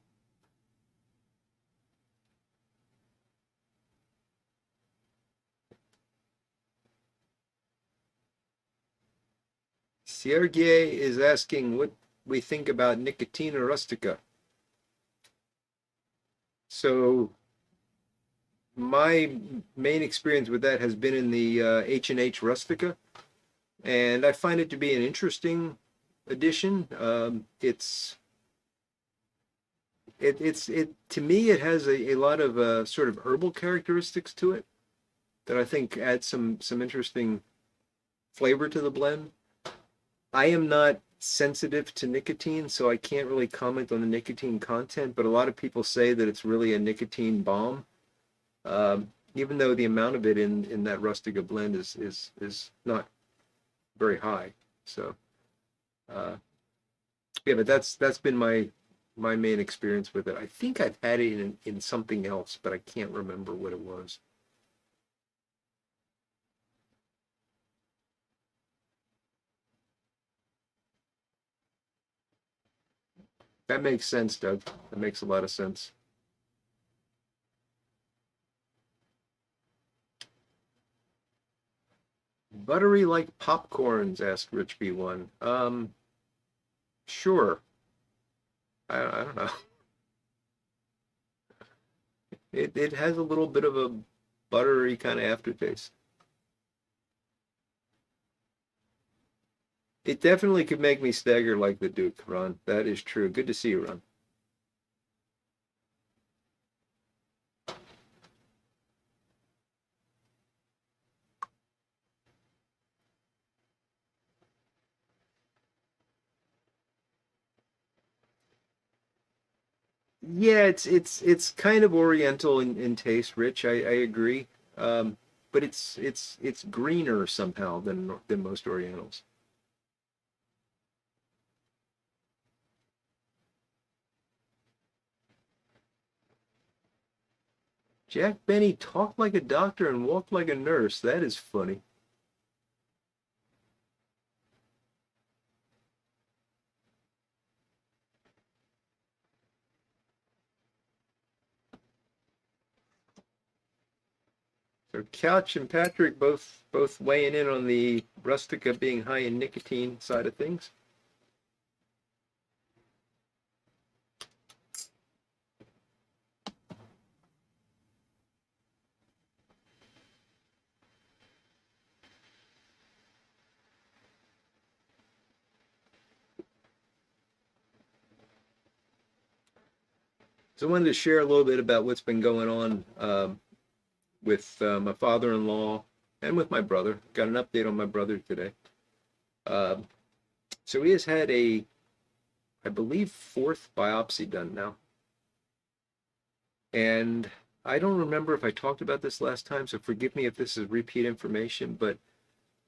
Sergey is asking what we think about Nicotina rustica. So my main experience with that has been in the H&H rustica, and I find it to be an interesting addition. It to me it has a lot of sort of herbal characteristics to it that I think add some interesting flavor to the blend. I am not sensitive to nicotine, so I can't really comment on the nicotine content, but a lot of people say that it's really a nicotine bomb. Even though the amount of it in that rustica blend is not very high. So yeah, but that's been my main experience with it. I think I've had it in something else, but I can't remember what it was. That makes sense, Doug. That makes a lot of sense. Buttery like popcorns, asked Rich B1. Sure. I don't know. It has a little bit of a buttery kind of aftertaste. It definitely could make me stagger like the Duke, Ron. That is true. Good to see you, Ron. Yeah, it's kind of Oriental in taste, Rich. I agree. But it's greener somehow than most Orientals. Jack Benny talked like a doctor and walked like a nurse. That is funny. So Couch and Patrick both weighing in on the Rustica being high in nicotine side of things. So I wanted to share a little bit about what's been going on with my father-in-law and with my brother. Got an update on my brother today. Um, so he has had I believe, fourth biopsy done now. And I don't remember if I talked about this last time, so forgive me if this is repeat information, but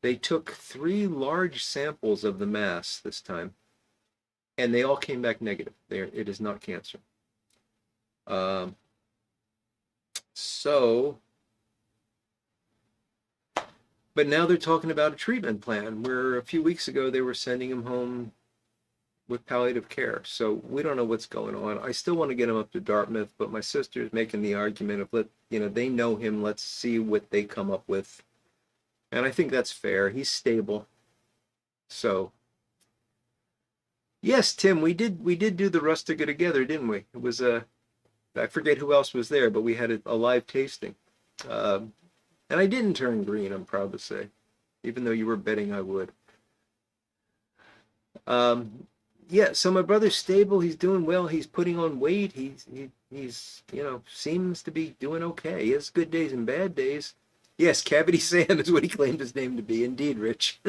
they took 3 large samples of the mass this time, and they all came back negative. It is not cancer. Um, so, but now they're talking about a treatment plan where a few weeks ago they were sending him home with palliative care. So we don't know what's going on. I still want to get him up to Dartmouth, but my sister's making the argument of they know him, let's see what they come up with. And I think that's fair. He's stable. So yes, Tim, we did do the rustica together, didn't we? It was I forget who else was there, but we had a live tasting. Um, and I didn't turn green, I'm proud to say, even though you were betting I would. Um, yeah, so my brother's stable. He's doing well. He's putting on weight. He's seems to be doing okay. He has good days and bad days. Yes, Cavity Sam is what he claimed his name to be. Indeed, Rich.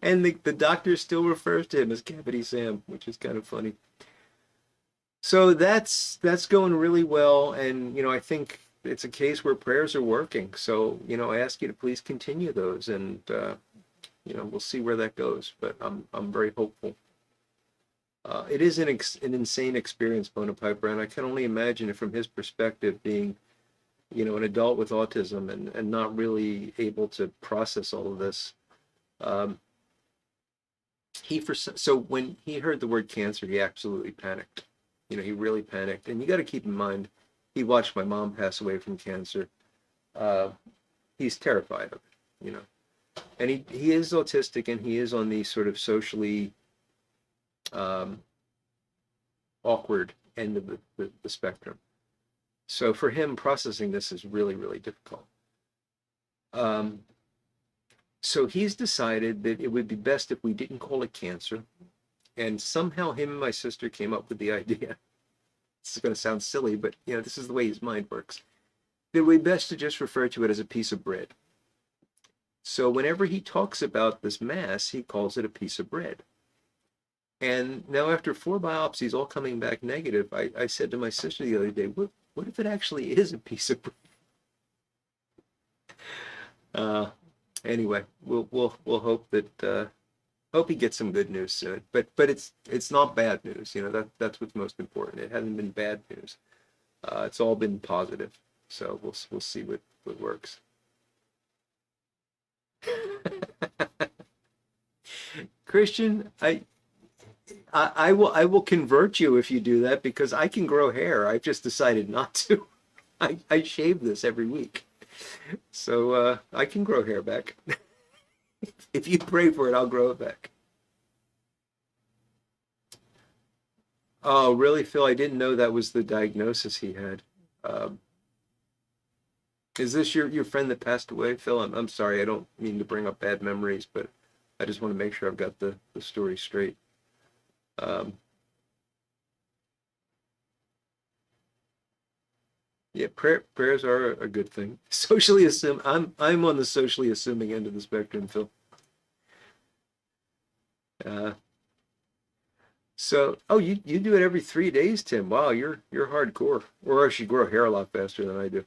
And the doctor still refers to him as Cavity Sam, which is kind of funny. So that's going really well, and I think it's a case where prayers are working. So I ask you to please continue those, and we'll see where that goes. But I'm very hopeful. It is an insane experience, Bona Piper, and I can only imagine it from his perspective, being an adult with autism and not really able to process all of this. Um, so when he heard the word cancer, he absolutely panicked. He really panicked. And you got to keep in mind, he watched my mom pass away from cancer. Uh, he's terrified of it. And he is autistic, and he is on the sort of socially um, awkward end of the spectrum. So for him, processing this is really, really difficult. Um, so he's decided that it would be best if we didn't call it cancer. And somehow him and my sister came up with the idea. This is going to sound silly, but this is the way his mind works. That it would be best to just refer to it as a piece of bread. So whenever he talks about this mass, he calls it a piece of bread. And now after 4 biopsies all coming back negative, I said to my sister the other day, what if it actually is a piece of bread? Anyway, we'll hope that hope he gets some good news soon. But it's not bad news. That's what's most important. It hasn't been bad news. It's all been positive. So we'll see what works. Christian, I will convert you if you do that, because I can grow hair. I've just decided not to. I shave this every week, so I can grow hair back. If you pray for it, I'll grow it back. Oh, really, Phil? I didn't know that was the diagnosis he had. Um, is this your friend that passed away, Phil? I'm sorry. I don't mean to bring up bad memories, but I just want to make sure I've got the story straight. Um, yeah, prayers are a good thing. Socially assume I'm on the socially assuming end of the spectrum, Phil. Uh, oh, you do it every 3 days, Tim. Wow, you're hardcore. Or I should grow hair a lot faster than I do.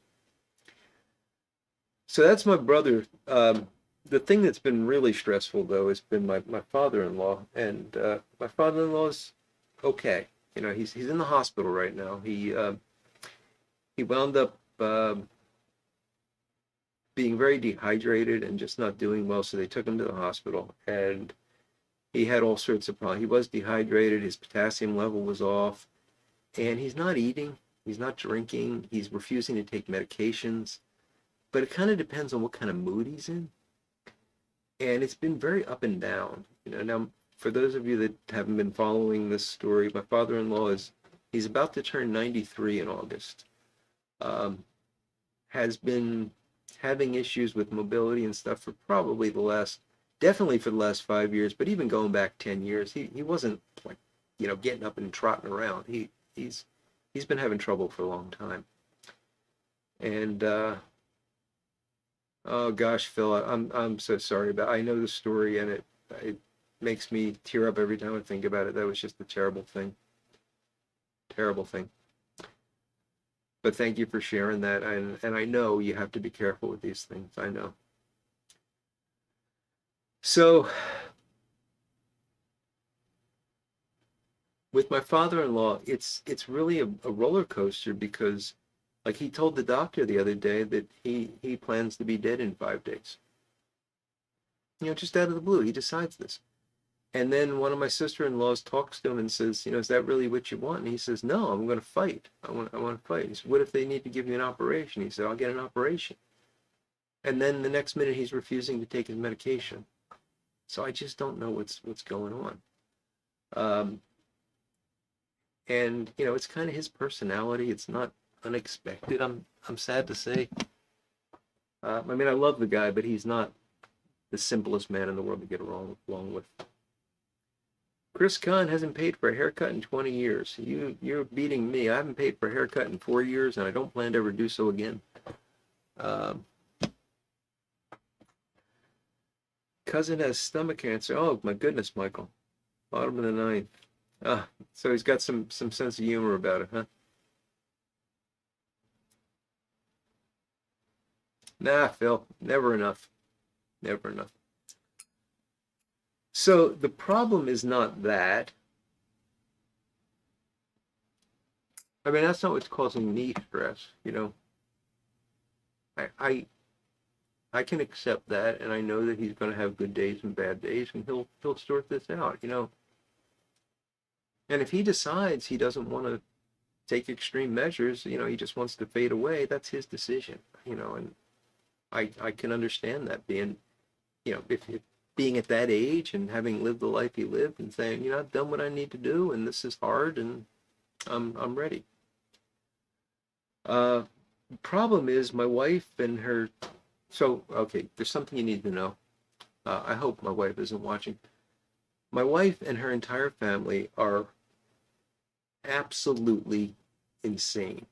So that's my brother. The thing that's been really stressful, though, has been my father-in-law, and my father-in-law's okay. He's in the hospital right now. He wound up being very dehydrated and just not doing well, so they took him to the hospital, and he had all sorts of problems. He was dehydrated, his potassium level was off, and he's not eating, he's not drinking, he's refusing to take medications, but it kind of depends on what kind of mood he's in. And it's been very up and down. Now, for those of you that haven't been following this story, my father-in-law he's about to turn 93 in August. Has been having issues with mobility and stuff for probably definitely for the last 5 years, but even going back 10 years, he wasn't like, getting up and trotting around. he's been having trouble for a long time. And oh gosh, Phil, I'm so sorry, but I know the story, and it makes me tear up every time I think about it. That was just a terrible thing. Terrible thing. But thank you for sharing that, and I know you have to be careful with these things. I know. So with my father-in-law, it's really a roller coaster because like he told the doctor the other day that he plans to be dead in 5 days. You know, just out of the blue, he decides this. And then one of my sister-in-laws talks to him and says, you know, is that really what you want? And he says, no, I'm going to fight. I want to fight. He said, what if they need to give you an operation? He said, I'll get an operation. And then the next minute he's refusing to take his medication. So I just don't know what's going on. And you know, it's kind of his personality. It's not unexpected. I'm sad to say. I mean, I love the guy, but he's not the simplest man in the world to get along with. Chris Kahn hasn't paid for a haircut in 20 years. You're beating me. I haven't paid for a haircut in 4 years, and I don't plan to ever do so again. Cousin has stomach cancer. Oh my goodness, Michael. Bottom of the ninth. So he's got some sense of humor about it, huh? Nah, Phil, never enough. Never enough. So the problem is not that. I mean, that's not what's causing me stress, you know. I can accept that, and I know that he's going to have good days and bad days, and he'll sort this out, you know. And if he decides he doesn't want to take extreme measures, you know, he just wants to fade away, that's his decision, you know, and I can understand that being, you know, if being at that age and having lived the life he lived and saying, you know, I've done what I need to do and this is hard and I'm ready. Problem is my wife and her, so, okay, there's something you need to know. I hope my wife isn't watching. My wife and her entire family are absolutely insane.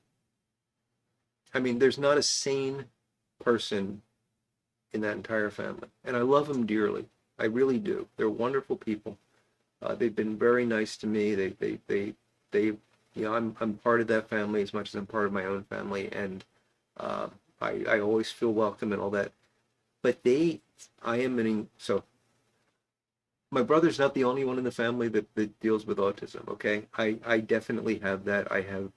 I mean, there's not a sane person in that entire family. And I love them dearly. I really do. They're wonderful people. They've been very nice to me. You know, I'm part of that family as much as I'm part of my own family. And I always feel welcome and all that. But so my brother's not the only one in the family that deals with autism, okay? I definitely have that. I have,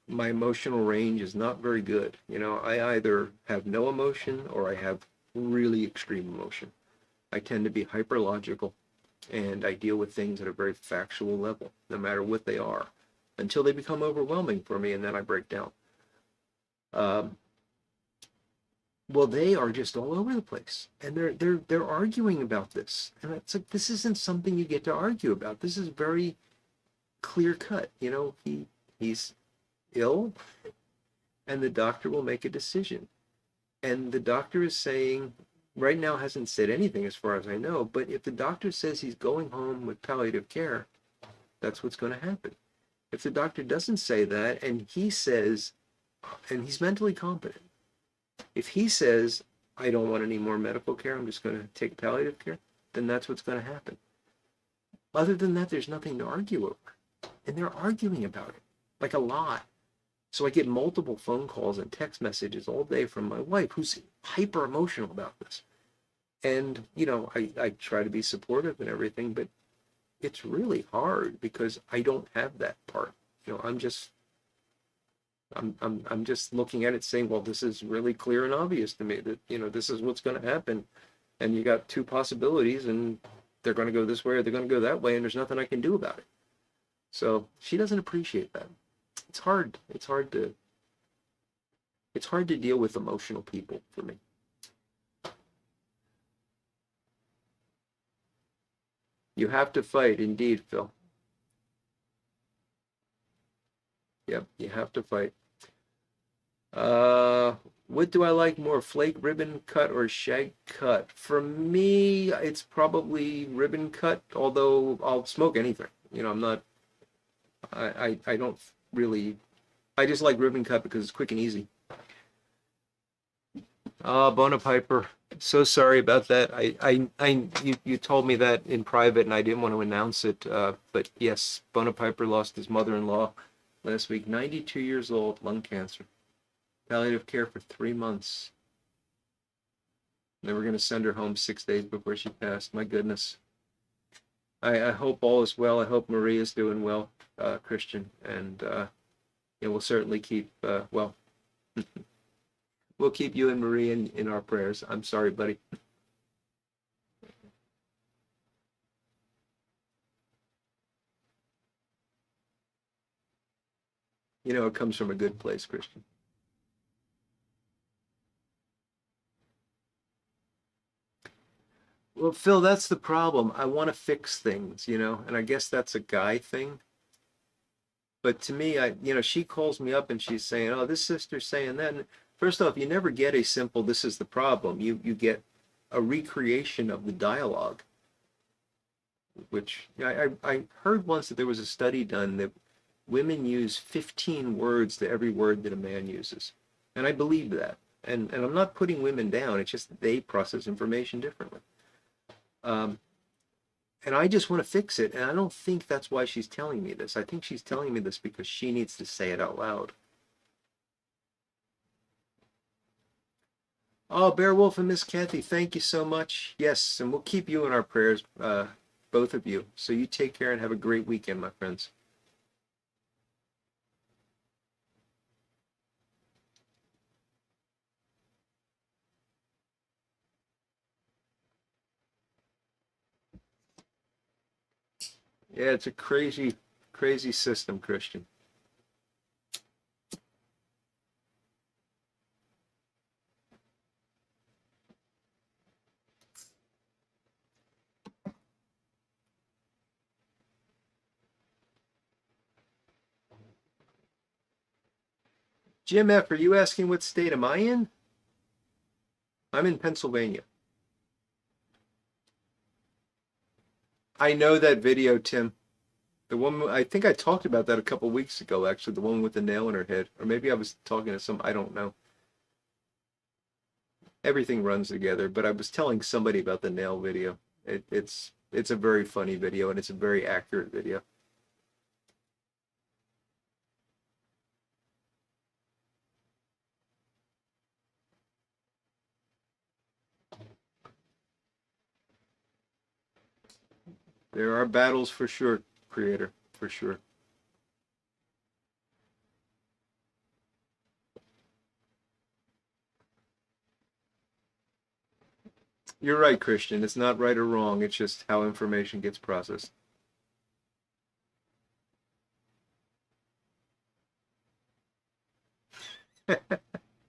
my emotional range is not very good. You know, I either have no emotion or I have really extreme emotion. I tend to be hyperlogical and I deal with things at a very factual level, no matter what they are, until they become overwhelming for me and then I break down. Well, they are just all over the place, and they're arguing about this, and it's like this isn't something you get to argue about. This is very clear cut. You know, he's ill, and the doctor will make a decision, and the doctor is saying right now hasn't said anything as far as I know, but if the doctor says he's going home with palliative care, that's what's going to happen. If the doctor doesn't say that, and he says, and he's mentally competent. If he says, I don't want any more medical care, I'm just going to take palliative care, then that's what's going to happen. Other than that, there's nothing to argue over. And they're arguing about it, like a lot. So I get multiple phone calls and text messages all day from my wife, who's hyper emotional about this. And, you know, I try to be supportive and everything, but it's really hard because I don't have that part. You know, I'm just looking at it saying, well, this is really clear and obvious to me that, you know, this is what's going to happen. And you got two possibilities and they're going to go this way or they're going to go that way and there's nothing I can do about it. So she doesn't appreciate that. It's hard. It's hard to deal with emotional people for me. You have to fight, indeed, Phil. Yep, you have to fight. What do I like more, flake ribbon cut or shag cut? For me, it's probably ribbon cut, although I'll smoke anything. You know, I'm not, I don't really. I just like ribbon cut because it's quick and easy. Bona Piper. So sorry about that. You told me that in private, and I didn't want to announce it. But yes, Bona Piper lost his mother-in-law last week. 92 years old, lung cancer. Palliative care for 3 months. They were going to send her home 6 days before she passed. My goodness. I hope all is well. I hope Maria's doing well, Christian, and yeah, we'll certainly keep well. We'll keep you and Maria in our prayers. I'm sorry, buddy. You know, it comes from a good place, Christian. Well, Phil, that's the problem. I want to fix things, and I guess that's a guy thing. But to me, she calls me up and she's saying, "Oh, this sister's saying that." And first off, you never get a simple "this is the problem." You get a recreation of the dialogue, which I heard once that there was a study done that women use 15 words to every word that a man uses, and I believe that. And I'm not putting women down. It's just that they process information differently. Um, and I just want to fix it. And I don't think that's why she's telling me this. I think she's telling me this because she needs to say it out loud. Oh, Beowulf and Miss Kathy, thank you so much. Yes, and we'll keep you in our prayers, both of you. So you take care and have a great weekend, my friends. Yeah, it's a crazy, crazy system, Christian. Jim F., are you asking what state am I in? I'm in Pennsylvania. I know that video, Tim. The one I think I talked about that a couple weeks ago, actually, the one with the nail in her head. Or maybe I was talking to I don't know. Everything runs together, but I was telling somebody about the nail video. It's a very funny video and it's a very accurate video. There are battles for sure, creator, for sure. You're right, Christian. It's not right or wrong. It's just how information gets processed.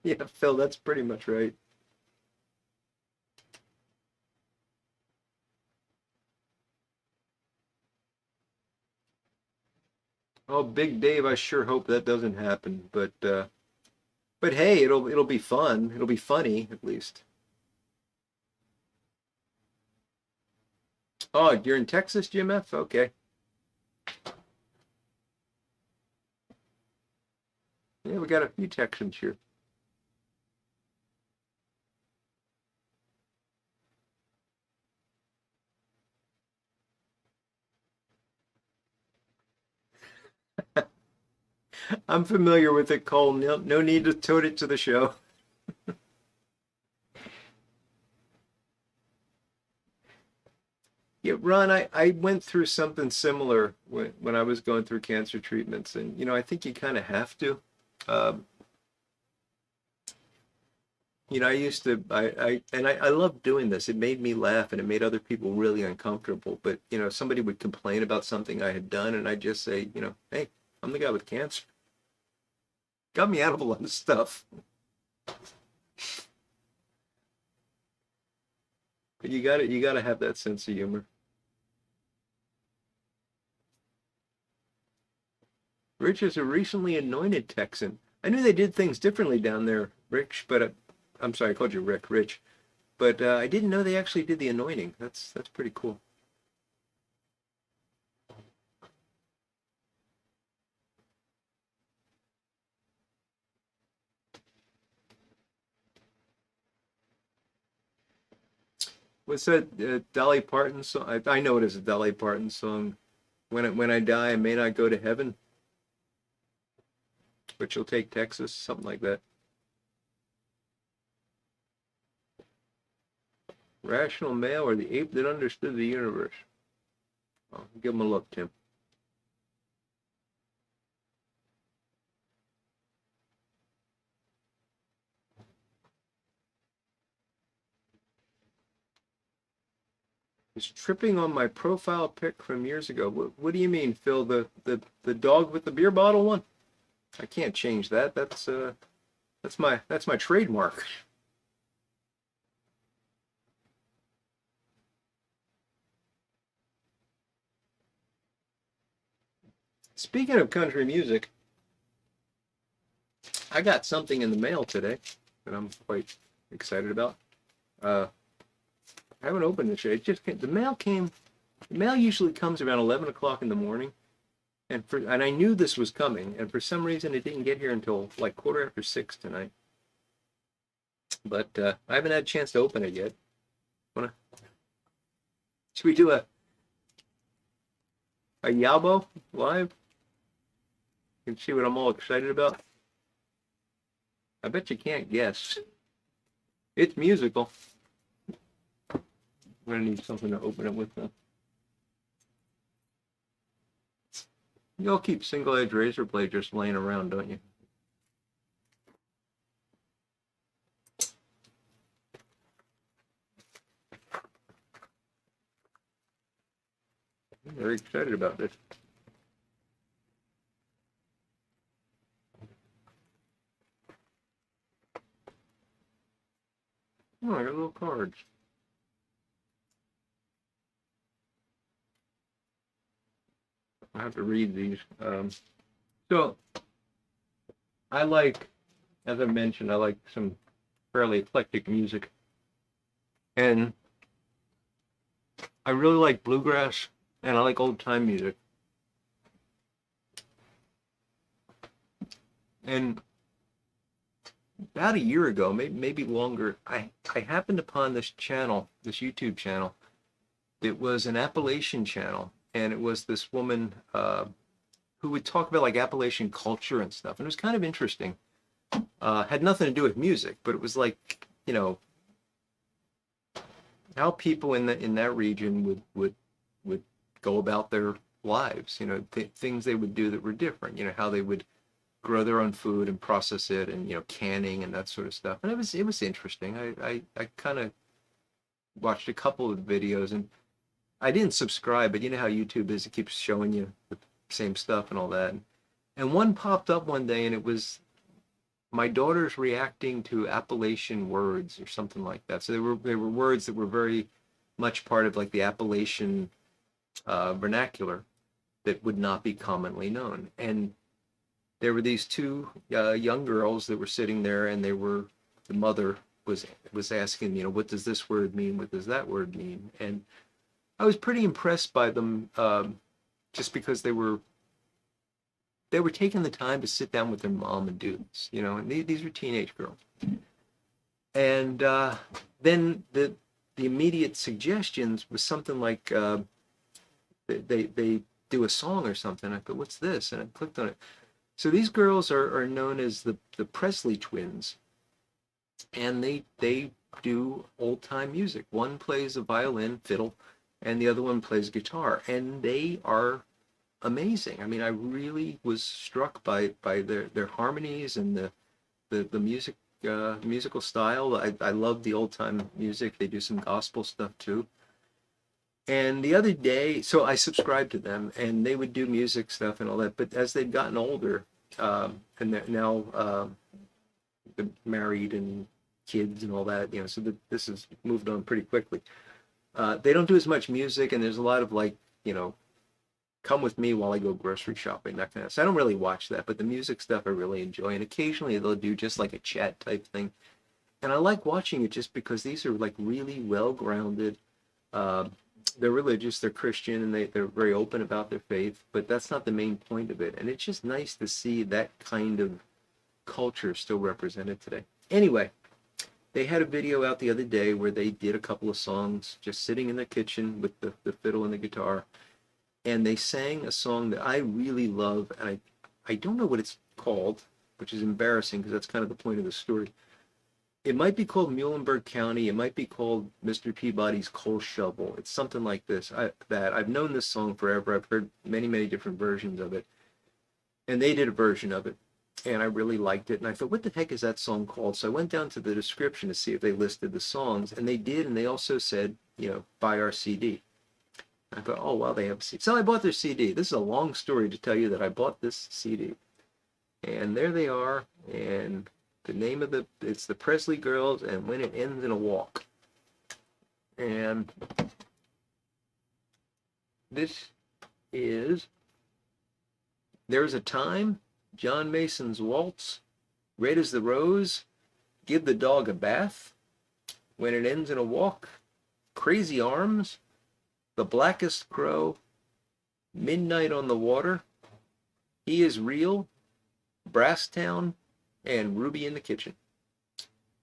Yeah, Phil, that's pretty much right. Oh, Big Dave, I sure hope that doesn't happen. But hey, it'll be fun. It'll be funny at least. Oh, you're in Texas, Jim F? Okay. Yeah, we got a few Texans here. I'm familiar with it, Cole. No need to tote it to the show. Yeah, Ron, I went through something similar when I was going through cancer treatments, and I think you kind of have to. Um, I used to, I love doing this. It made me laugh, and it made other people really uncomfortable. But somebody would complain about something I had done, and I'd just say, hey, I'm the guy with cancer. Got me out of a lot of stuff. But you gotta have that sense of humor. Rich is a recently anointed Texan. I knew they did things differently down there, Rich, but I'm sorry, I called you Rick, Rich. But I didn't know they actually did the anointing. That's pretty cool. What's that Dolly Parton song? I know it is a Dolly Parton song. When I die, I may not go to heaven, but you'll take Texas, something like that. Rational male or the ape that understood the universe? Oh, give him a look, Tim. Is tripping on my profile pic from years ago. What do you mean, Phil? The dog with the beer bottle one? I can't change that. That's my trademark. Speaking of country music, I got something in the mail today that I'm quite excited about. I haven't opened this yet. It just came, the mail came. The mail usually comes around 11 o'clock in the morning, and I knew this was coming, and for some reason it didn't get here until like 6:15 tonight. But I haven't had a chance to open it yet. Should we do a Yabo live? You can see what I'm all excited about. I bet you can't guess. It's musical. I'm gonna need something to open it with though. You all keep single-edged razor blade just laying around, don't you? I'm very excited about this. Oh, I got little cards. I have to read these. So, I like, as I mentioned, I like some fairly eclectic music. And I really like bluegrass, and I like old-time music. And about a year ago, maybe longer, I happened upon this channel, this YouTube channel. It was an Appalachian channel, and it was this woman who would talk about like Appalachian culture and stuff, and it was kind of interesting. Had nothing to do with music, but it was like, you know, how people in that region would go about their lives, you know, things they would do that were different, you know, how they would grow their own food and process it, and you know, canning and that sort of stuff. And it was interesting. I kind of watched a couple of videos, and I didn't subscribe, but you know how YouTube is, it keeps showing you the same stuff and all that. And one popped up one day, and it was my daughter's reacting to Appalachian words or something like that. So they were words that were very much part of like the Appalachian vernacular that would not be commonly known. And there were these two young girls that were sitting there, and the mother was asking, you know, what does this word mean? What does that word mean? And I was pretty impressed by them, just because they were taking the time to sit down with their mom and do this, you know, and these were teenage girls. And then the immediate suggestions was something like they do a song or something. I thought, what's this? And I clicked on it. So these girls are known as the Presley twins, and they do old time music. One plays a violin, fiddle, and the other one plays guitar, and they are amazing. I mean, I really was struck by their harmonies and the music, musical style. I love the old time music. They do some gospel stuff too. And the other day, so I subscribed to them, and they would do music stuff and all that. But as they've gotten older, and they're now they're married and kids and all that, you know, so this has moved on pretty quickly. They don't do as much music, and there's a lot of like, you know, come with me while I go grocery shopping, that kind of stuff. So I don't really watch that, but the music stuff I really enjoy. And occasionally they'll do just like a chat type thing. And I like watching it just because these are like really well-grounded. They're religious, they're Christian, and they're very open about their faith, but that's not the main point of it. And it's just nice to see that kind of culture still represented today. Anyway, they had a video out the other day where they did a couple of songs just sitting in the kitchen with the fiddle and the guitar, and they sang a song that I really love, and I don't know what it's called, which is embarrassing because that's kind of the point of the story. It might be called Muhlenberg County. It might be called Mr. Peabody's Coal Shovel. It's something like this. I've known this song forever. I've heard many, many different versions of it. And they did a version of it. And I really liked it. And I thought, what the heck is that song called? So I went down to the description to see if they listed the songs. And they did. And they also said, buy our CD. I thought, oh, wow, they have a CD. So I bought their CD. This is a long story to tell you that I bought this CD. And there they are. And the name of it's the Presley Girls, and When It Ends in a Walk. And this is There's a Time, John Mason's Waltz, Red as the Rose, Give the Dog a Bath, When It Ends in a Walk, Crazy Arms, The Blackest Crow, Midnight on the Water, He Is Real, Brasstown, and Ruby in the Kitchen.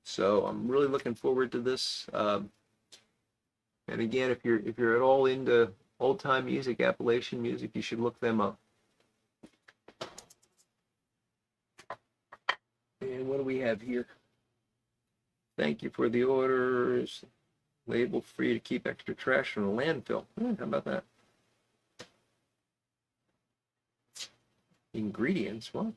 So I'm really looking forward to this. And again, if you're at all into old time music, Appalachian music, you should look them up. And what do we have here? Thank you for the orders. Label free to keep extra trash from the landfill. How about that? Ingredients, what?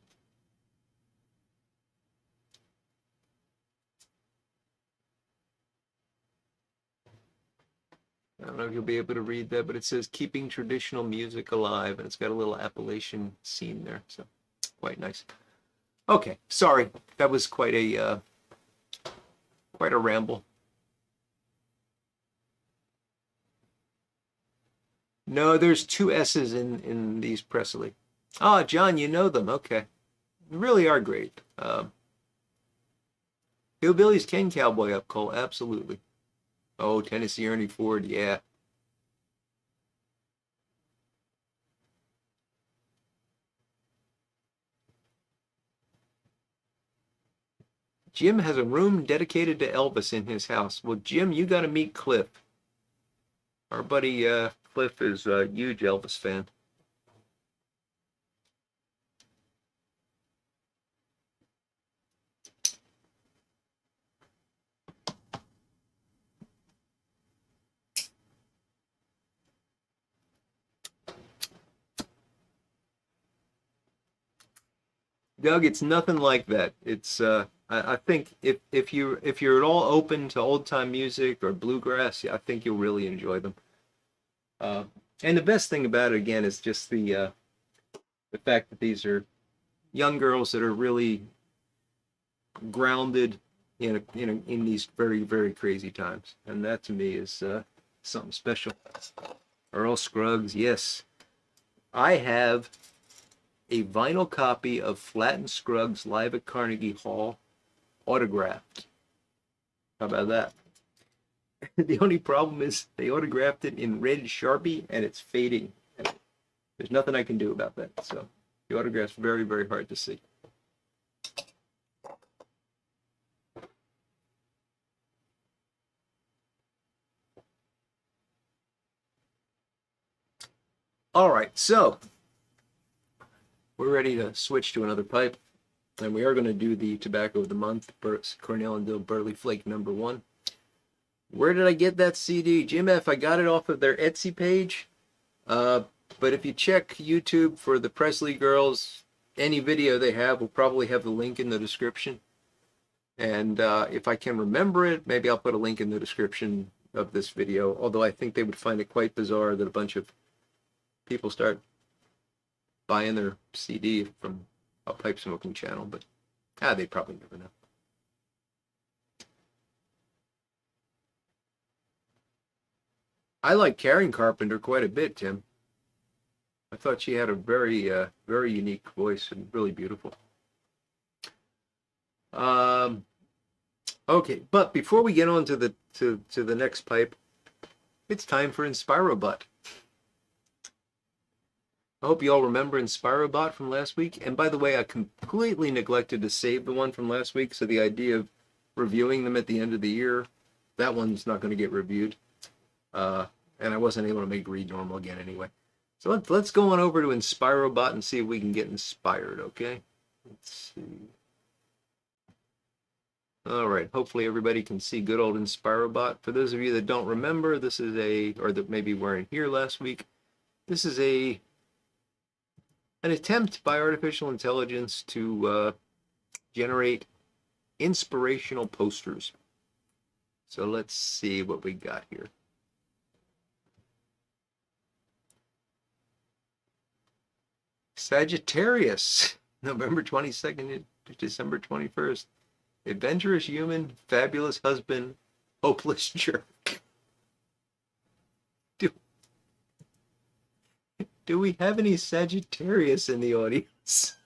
I don't know if you'll be able to read that, but it says keeping traditional music alive, and it's got a little Appalachian scene there, so quite nice. Okay, sorry, that was quite a ramble. No, there's two S's in these Presley. Ah, John, you know them. Okay, really are great. Hillbillies can cowboy up, Cole. Absolutely. Oh, Tennessee Ernie Ford, yeah. Jim has a room dedicated to Elvis in his house. Well, Jim, you got to meet Cliff. Our buddy Cliff is a huge Elvis fan. Doug, it's nothing like that. It's I think if you're at all open to old time music or bluegrass, I think you'll really enjoy them. And the best thing about it again is just the fact that these are young girls that are really grounded in these very, very crazy times, and that to me is something special. Earl Scruggs, yes, I have a vinyl copy of Flatt and Scruggs live at Carnegie Hall, autographed. How about that? The only problem is they autographed it in red Sharpie and it's fading. There's nothing I can do about that. So the autograph's very, very hard to see. All right, so we're ready to switch to another pipe, and we are going to do the Tobacco of the Month, Cornell and Dill Burley Flake #1. Where did I get that CD? Jim F., I got it off of their Etsy page, but if you check YouTube for the Presley Girls, any video they have will probably have the link in the description, and if I can remember it, maybe I'll put a link in the description of this video, although I think they would find it quite bizarre that a bunch of people start buying their CD from a pipe smoking channel, but they'd probably never know. I like Karen Carpenter quite a bit, Tim. I thought she had a very, very unique voice and really beautiful. Okay, but before we get on to the next pipe, it's time for Inspirobot. I hope you all remember Inspirobot from last week. And by the way, I completely neglected to save the one from last week, so the idea of reviewing them at the end of the year. That one's not going to get reviewed. And I wasn't able to make Read Normal again anyway. So let's go on over to Inspirobot and see if we can get inspired, okay? Let's see. All right, hopefully everybody can see good old Inspirobot. For those of you that don't remember, this is or that maybe weren't here last week, this is an attempt by artificial intelligence to generate inspirational posters. So let's see what we got here. Sagittarius, November 22nd to December 21st. Adventurous human, fabulous husband, hopeless jerk. Do we have any Sagittarius in the audience?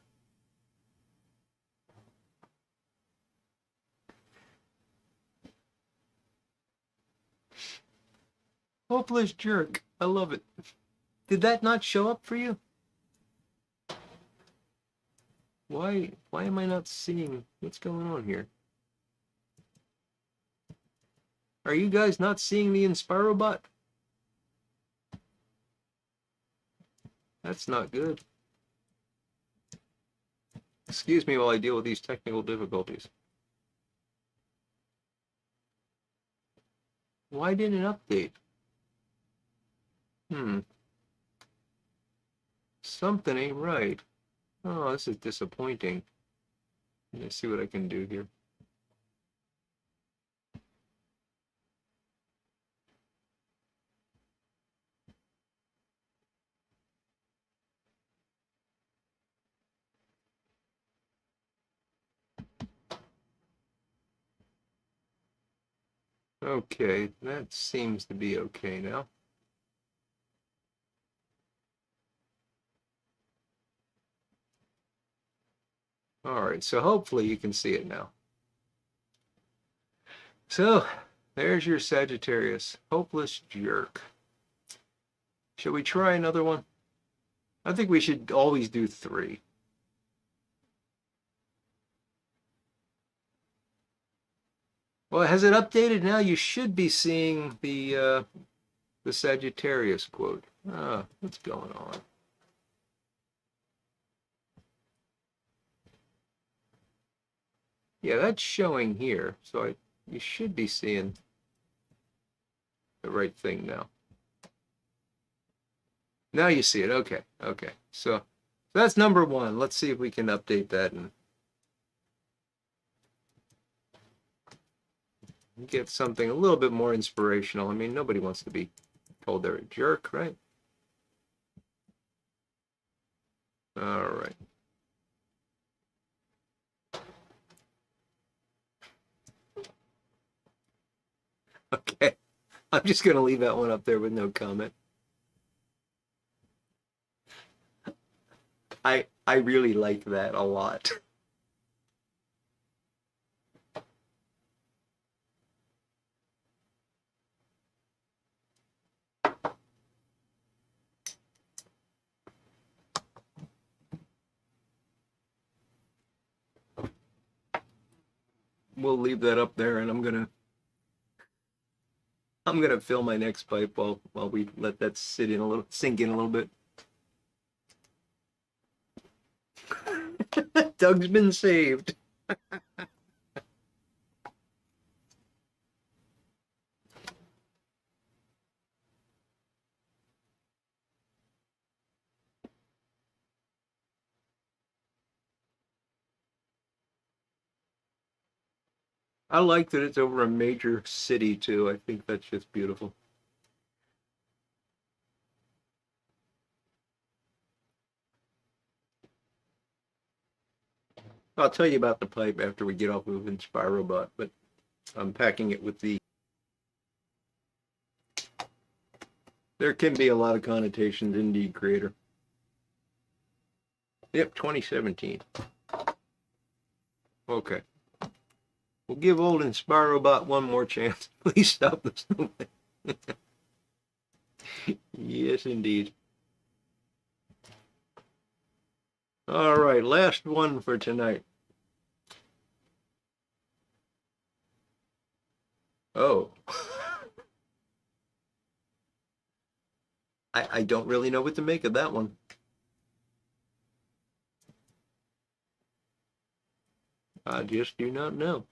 Hopeless jerk. I love it. Did that not show up for you? Why am I not seeing what's going on here? Are you guys not seeing the Inspirobot? That's not good. Excuse me while I deal with these technical difficulties. Why didn't it update? Something ain't right. Oh, this is disappointing. Let me see what I can do here. Okay, that seems to be okay now. All right, so hopefully you can see it now. So, there's your Sagittarius, hopeless jerk. Shall we try another one? I think we should always do 3. Well, has it updated now? You should be seeing the Sagittarius quote. What's going on? Yeah, that's showing here, so you should be seeing the right thing now. Now you see it. Okay. So that's number 1. Let's see if we can update that and get something a little bit more inspirational. I mean, nobody wants to be told they're a jerk, right? All right. Okay. I'm just going to leave that one up there with no comment. I really like that a lot. We'll leave that up there, and I'm gonna fill my next pipe while we let that sink in a little bit. Doug's been saved. I like that it's over a major city too. I think that's just beautiful. I'll tell you about the pipe after we get off of Inspirobot, but I'm packing it with the... There can be a lot of connotations, indeed, creator. Yep, 2017. Okay. We'll give old Inspirobot one more chance. Please stop the snowman. Yes, indeed. All right, last one for tonight. I don't really know what to make of that one. I just do not know.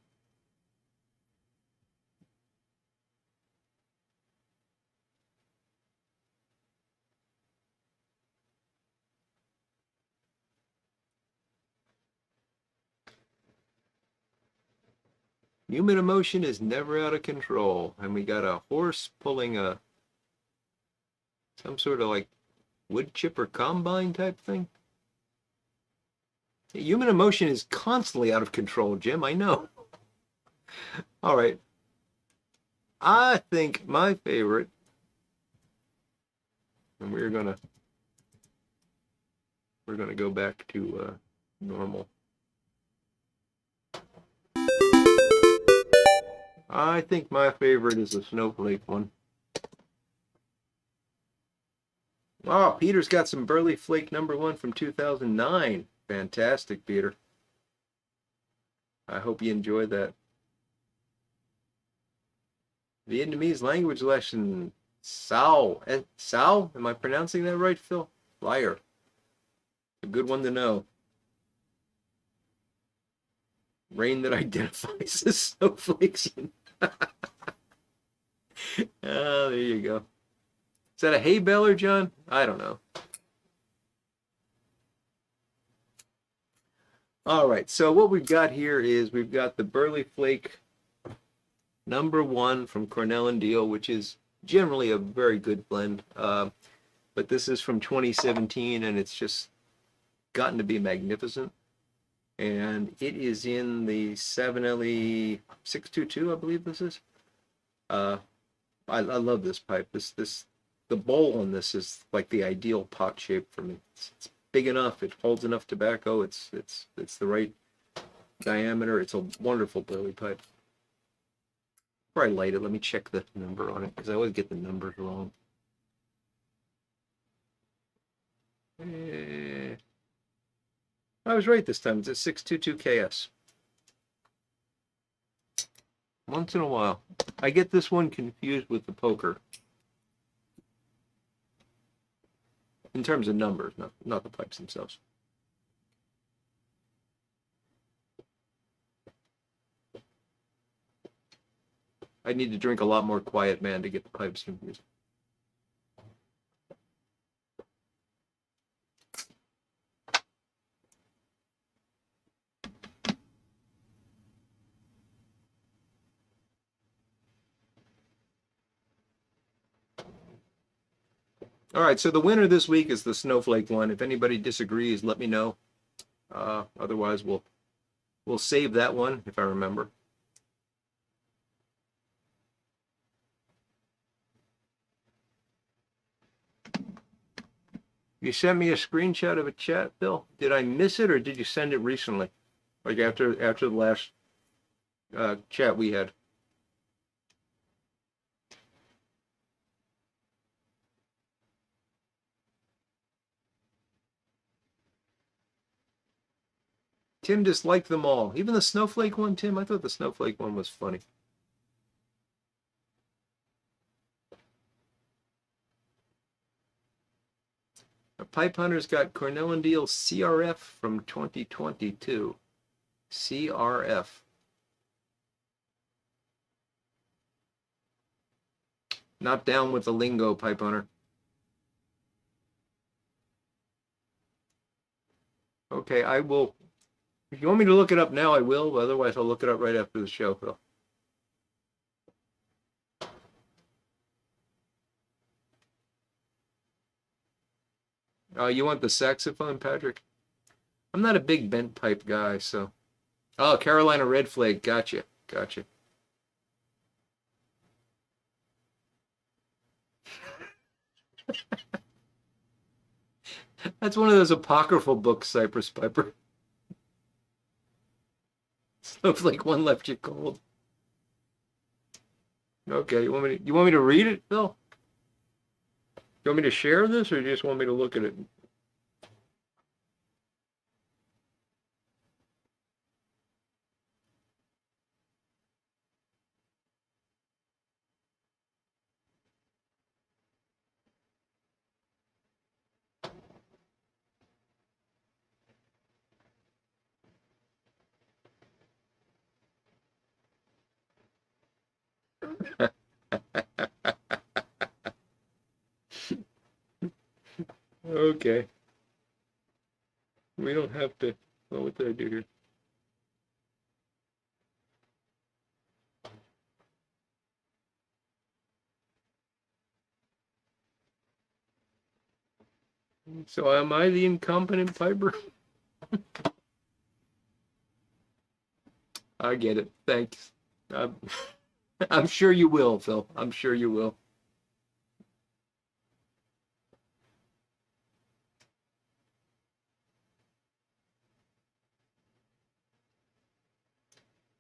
Human emotion is never out of control. And we got a horse pulling some sort of like wood chipper combine type thing. Human emotion is constantly out of control, Jim. I know. All right. I think my favorite, and we're gonna go back to normal. I think my favorite is the snowflake one. Oh, Peter's got some Burley Flake #1 from 2009. Fantastic, Peter. I hope you enjoyed that. Vietnamese language lesson. Sao. Sao? Am I pronouncing that right, Phil? Liar. A good one to know. Rain that identifies as snowflakes. Oh, there you go. Is that a hay baler, John? I don't know. All right, so what we've got here is we've got the Burley Flake #1 from Cornell and Deal, which is generally a very good blend. But this is from 2017, and it's just gotten to be magnificent. And it is in the 7LE 622, I believe this is. I love this pipe. The bowl on this is like the ideal pot shape for me. It's big enough. It holds enough tobacco. It's the right diameter. It's a wonderful Burley pipe. Before I light it, let me check the number on it because I always get the numbers wrong. I was right this time. It's a 622KS. Once in a while. I get this one confused with the poker. In terms of numbers, not the pipes themselves. I need to drink a lot more Quiet Man to get the pipes confused. All right, so the winner this week is the snowflake one. If anybody disagrees, let me know. Otherwise, we'll save that one if I remember. You sent me a screenshot of a chat, Bill. Did I miss it, or did you send it recently? Like after the last chat we had? Tim disliked them all. Even the snowflake one, Tim? I thought the snowflake one was funny. A Pipe Hunter's got Cornell and Deal CRF from 2022. CRF. Not down with the lingo, Pipe Hunter. Okay, I will. If you want me to look it up now, I will. Otherwise, I'll look it up right after the show, Phil. You want the saxophone, Patrick? I'm not a big bent pipe guy, so. Oh, Carolina Red Flake. Gotcha. Gotcha. That's one of those apocryphal books, Cypress Piper. Snowflake one left you cold. Okay, you want me to read it, Phil? You want me to share this, or you just want me to look at it? Okay. We don't have to. Oh, what did I do here? So am I the incompetent piper? I get it. Thanks. I'm, I'm sure you will, Phil. I'm sure you will.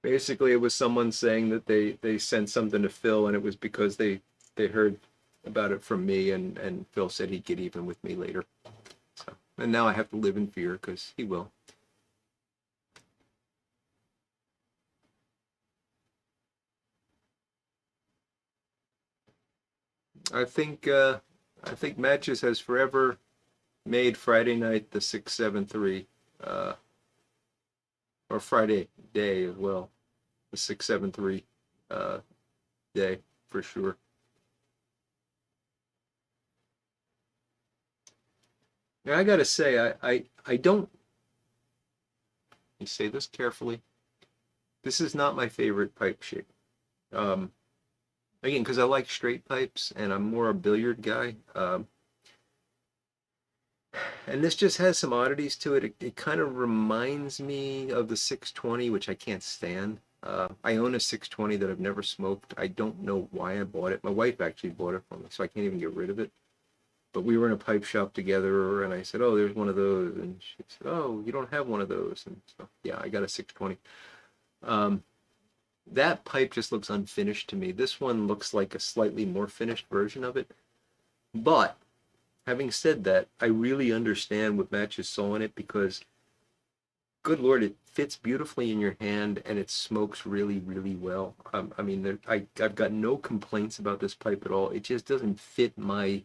Basically, it was someone saying that they sent something to Phil, and it was because they heard about it from me, and Phil said he'd get even with me later. So, and now I have to live in fear because he will. I think I think Matches has forever made Friday night the 673, or Friday day as well, the 673 uh, day for sure. Now I gotta say, I don't. You say this carefully. This is not my favorite pipe shape. Um, Again, because I like straight pipes and I'm more a billiard guy. And this just has some oddities to it. It kind of reminds me of the 620, which I can't stand. I own a 620 that I've never smoked. I don't know why I bought it. My wife actually bought it for me, so I can't even get rid of it. But we were in a pipe shop together, and I said, "Oh, there's one of those," and she said, "Oh, you don't have one of those," and so yeah, I got a 620. Um, that pipe just looks unfinished to me. This one looks like a slightly more finished version of it. But having said that, I really understand what Matches saw in it because, good Lord, it fits beautifully in your hand and it smokes really, really well. I mean, I've got no complaints about this pipe at all. It just doesn't fit my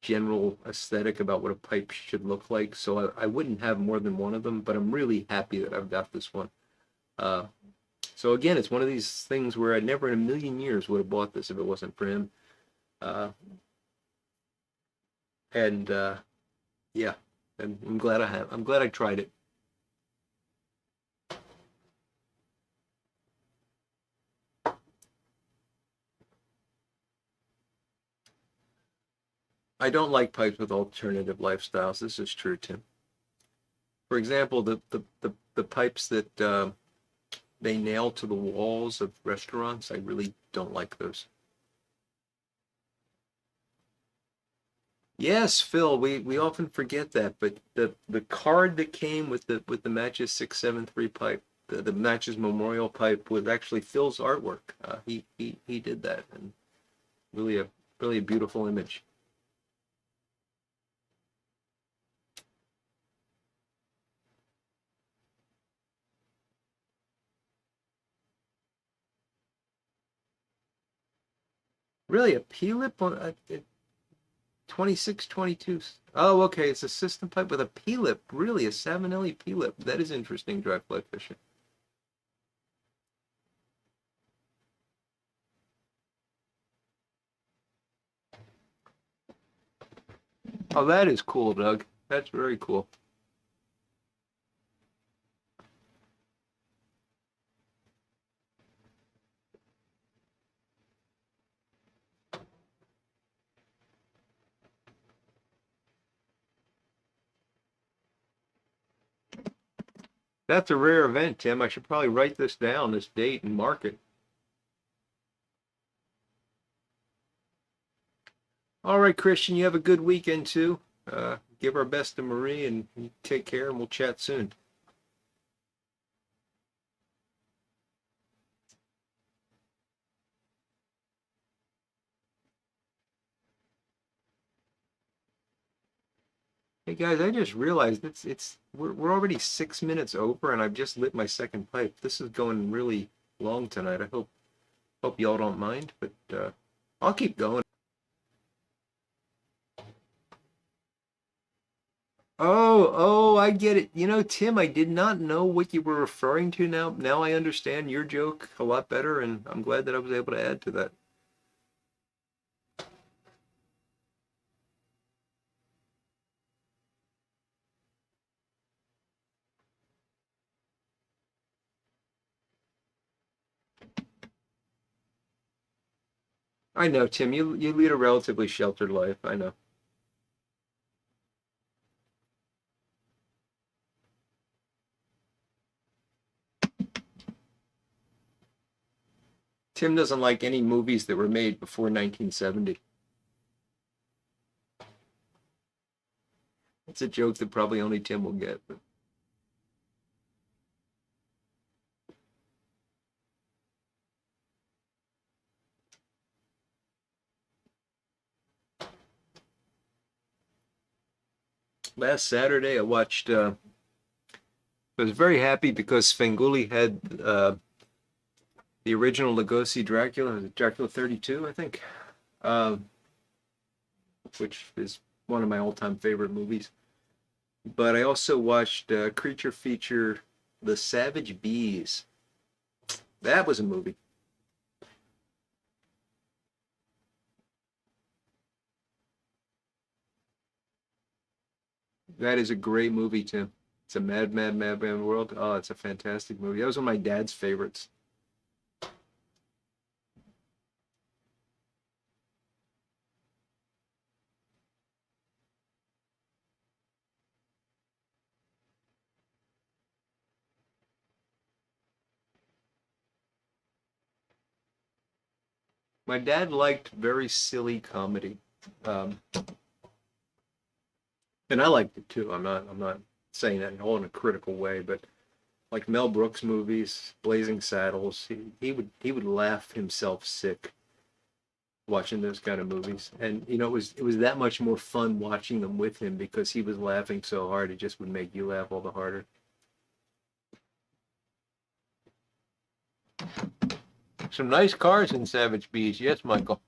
general aesthetic about what a pipe should look like. So I wouldn't have more than one of them, but I'm really happy that I've got this one. Uh, so again, it's one of these things where I never in a million years would have bought this if it wasn't for him. Uh, and yeah, and I'm glad I have. I'm glad I tried it. I don't like pipes with alternative lifestyles. This is true, Tim. For example, the pipes that they nail to the walls of restaurants, I really don't like those. Yes, Phil, we often forget that, but the card that came with the Matches 673 pipe, the Matches Memorial pipe was actually Phil's artwork. He did that, and really a beautiful image. Really, a P lip on 26, 22. Oh, okay, it's a system pipe with a P lip. Really, a Savinelli P lip. That is interesting, dry fly fishing. Oh, that is cool, Doug. That's very cool. That's a rare event, Tim. I should probably write this down, this date, and mark it. All right, Christian, you have a good weekend too. Give our best to Marie and take care, and we'll chat soon. Hey guys, I just realized we're already 6 minutes over, and I've just lit my second pipe. This is going really long tonight. I hope y'all don't mind, but I'll keep going. Oh, I get it. You know, Tim, I did not know what you were referring to now. Now I understand your joke a lot better, and I'm glad that I was able to add to that. I know, Tim, you lead a relatively sheltered life. I know. Tim doesn't like any movies that were made before 1970. It's a joke that probably only Tim will get. But last Saturday, I watched. I was very happy because Svengoolie had the original Lugosi Dracula, Dracula 32, I think, uh, which is one of my all-time favorite movies. But I also watched creature feature The Savage Bees. That was a movie. That is a great movie, Tim. It's a mad, mad, mad, mad world. Oh, it's a fantastic movie. That was one of my dad's favorites. My dad liked very silly comedy, um, and I liked it too. I'm not saying that all in a critical way, but like Mel Brooks movies, Blazing Saddles, he would laugh himself sick watching those kind of movies. And it was that much more fun watching them with him because he was laughing so hard it just would make you laugh all the harder. Some nice cars in Savage Bees, yes, Michael.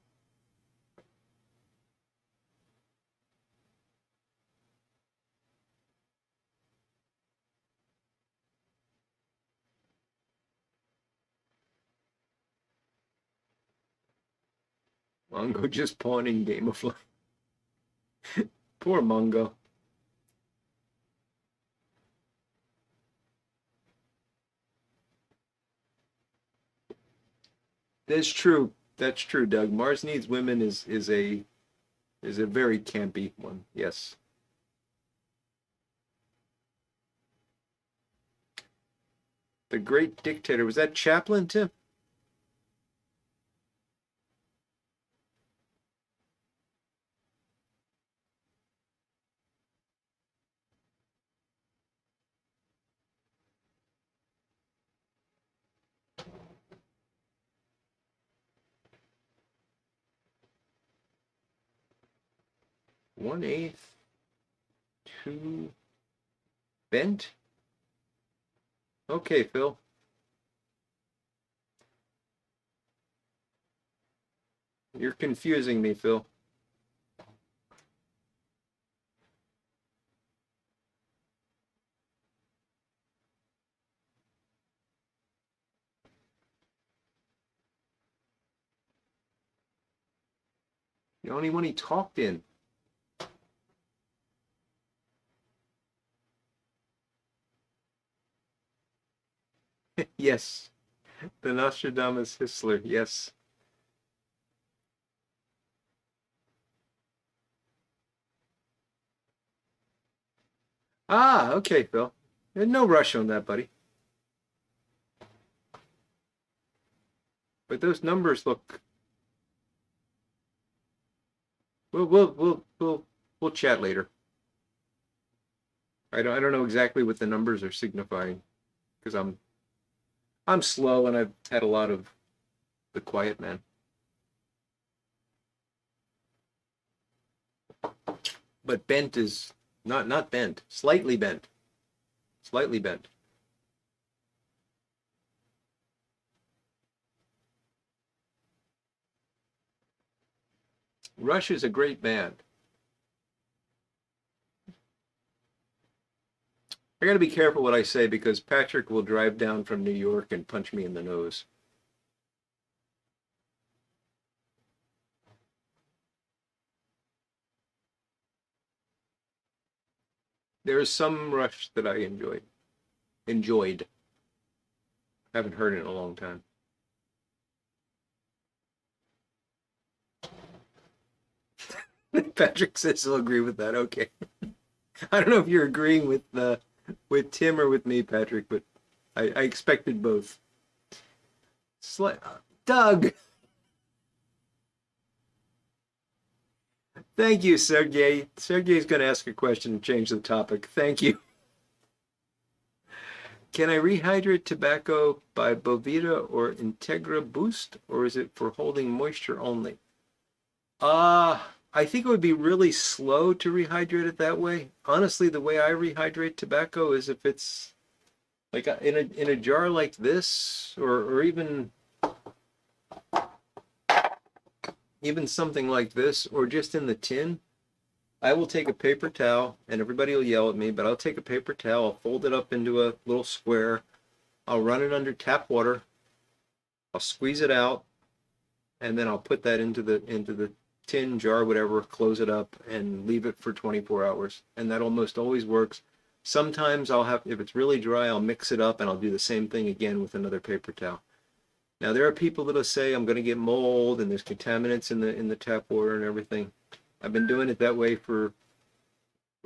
Mongo just pawning Game of Life. Poor Mongo. That's true. That's true, Doug. Mars Needs Women is a very campy one. Yes. The Great Dictator. Was that Chaplin, Tim? 1/8, two bent? Okay, Phil. You're confusing me, Phil. The only one he talked in. Yes. The Nostradamus Histler. Yes. Ah, okay, Phil. No rush on that, buddy. But those numbers look. We'll chat later. I don't know exactly what the numbers are signifying because I'm slow and I've had a lot of the quiet man. But bent is not bent, slightly bent, slightly bent. Rush is a great band. I got to be careful what I say because Patrick will drive down from New York and punch me in the nose. There is some Rush that I enjoyed. Enjoyed. Haven't heard it in a long time. Patrick says he'll agree with that. Okay. I don't know if you're agreeing with Tim or with me, Patrick, but I expected both. Doug, thank you, Sergey. Sergey's going to ask a question and change the topic. Thank you. Can I rehydrate tobacco by Bovita or Integra Boost, or is it for holding moisture only? I think it would be really slow to rehydrate it that way. Honestly, the way I rehydrate tobacco is if it's like in a jar like this, or even something like this, or just in the tin. I will take a paper towel, and everybody will yell at me, but I'll take a paper towel, I'll fold it up into a little square, I'll run it under tap water, I'll squeeze it out, and then I'll put that into the tin jar, whatever, close it up, and leave it for 24 hours. And that almost always works. Sometimes if it's really dry, I'll mix it up, and I'll do the same thing again with another paper towel. Now, there are people that'll say I'm going to get mold, and there's contaminants in the tap water and everything. I've been doing it that way for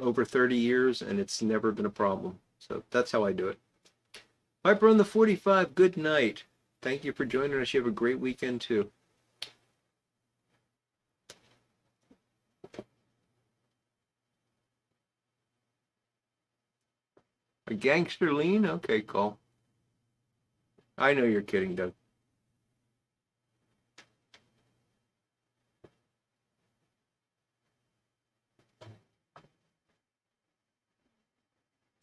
over 30 years, and it's never been a problem. So that's how I do it. Piper on the 45, good night. Thank you for joining us. You have a great weekend, too. A gangster lean? Okay, Cole. I know you're kidding, Doug.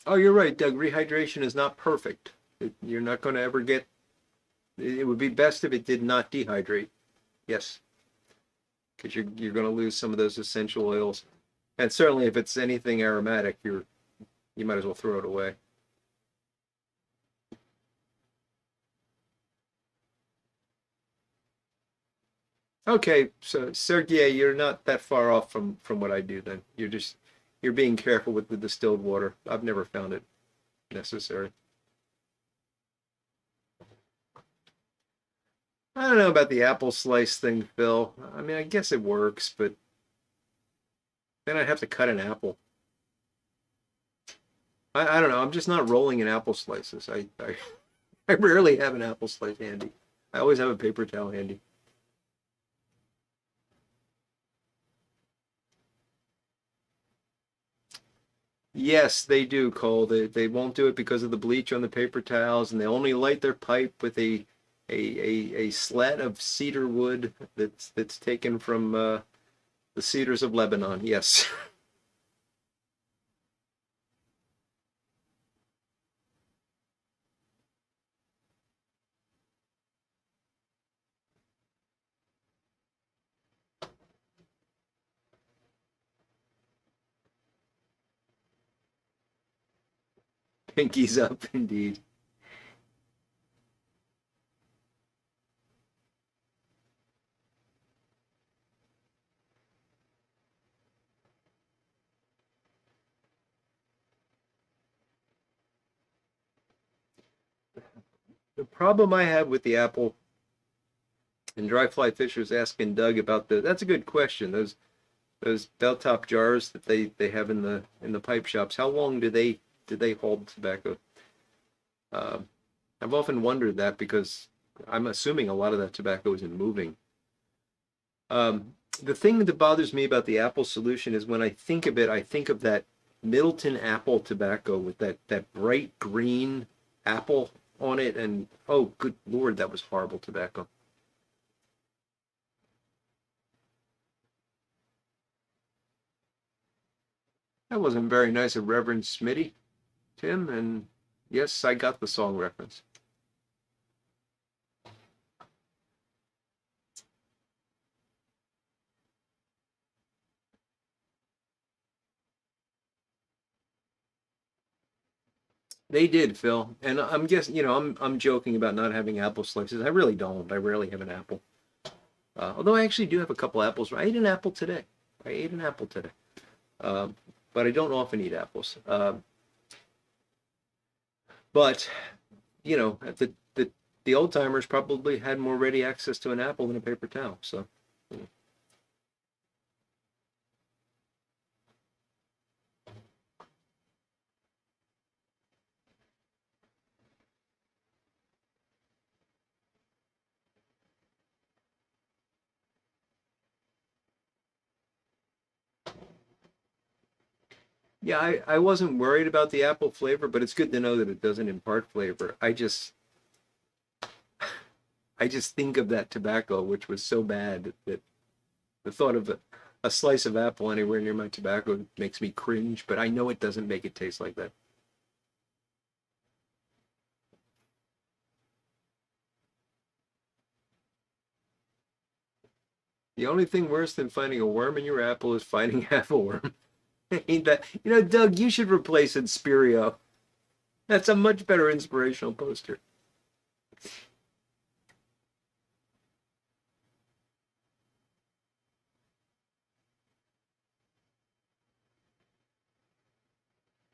Oh, you're right, Doug. Rehydration is not perfect. You're not going to ever get. It would be best if it did not dehydrate. Yes, because you're going to lose some of those essential oils, and certainly if it's anything aromatic, you might as well throw it away. Okay, so Sergey, you're not that far off from what I do then. You're being careful with the distilled water. I've never found it necessary. I don't know about the apple slice thing, Phil. I mean, I guess it works, but then I'd have to cut an apple. I don't know. I'm just not rolling in apple slices. I rarely have an apple slice handy. I always have a paper towel handy. Yes, they do, Cole. They won't do it because of the bleach on the paper towels, and they only light their pipe with a slat of cedar wood that's taken from the cedars of Lebanon. Yes. Pinkies up, indeed. The problem I have with the apple and dry fly fishers asking Doug about that's a good question. Those bell top jars that they have in the pipe shops. How long do they hold tobacco? Uh, I've often wondered that because I'm assuming a lot of that tobacco isn't moving. The thing that bothers me about the apple solution is when I think of it, I think of that Middleton apple tobacco with that bright green apple on it, and oh, good Lord, that was horrible tobacco. That wasn't very nice of Reverend Smitty, Tim, and yes, I got the song reference. They did, Phil. And I'm guessing, I'm joking about not having apple slices. I really don't. I rarely have an apple. Although I actually do have a couple apples. I ate an apple today. I ate an apple today. Um, but I don't often eat apples. But the old timers probably had more ready access to an apple than a paper towel. So yeah, I wasn't worried about the apple flavor, but it's good to know that it doesn't impart flavor. I just think of that tobacco, which was so bad that the thought of a slice of apple anywhere near my tobacco makes me cringe, but I know it doesn't make it taste like that. The only thing worse than finding a worm in your apple is finding half a worm. Ain't that, Doug, you should replace Inspirio. That's a much better inspirational poster.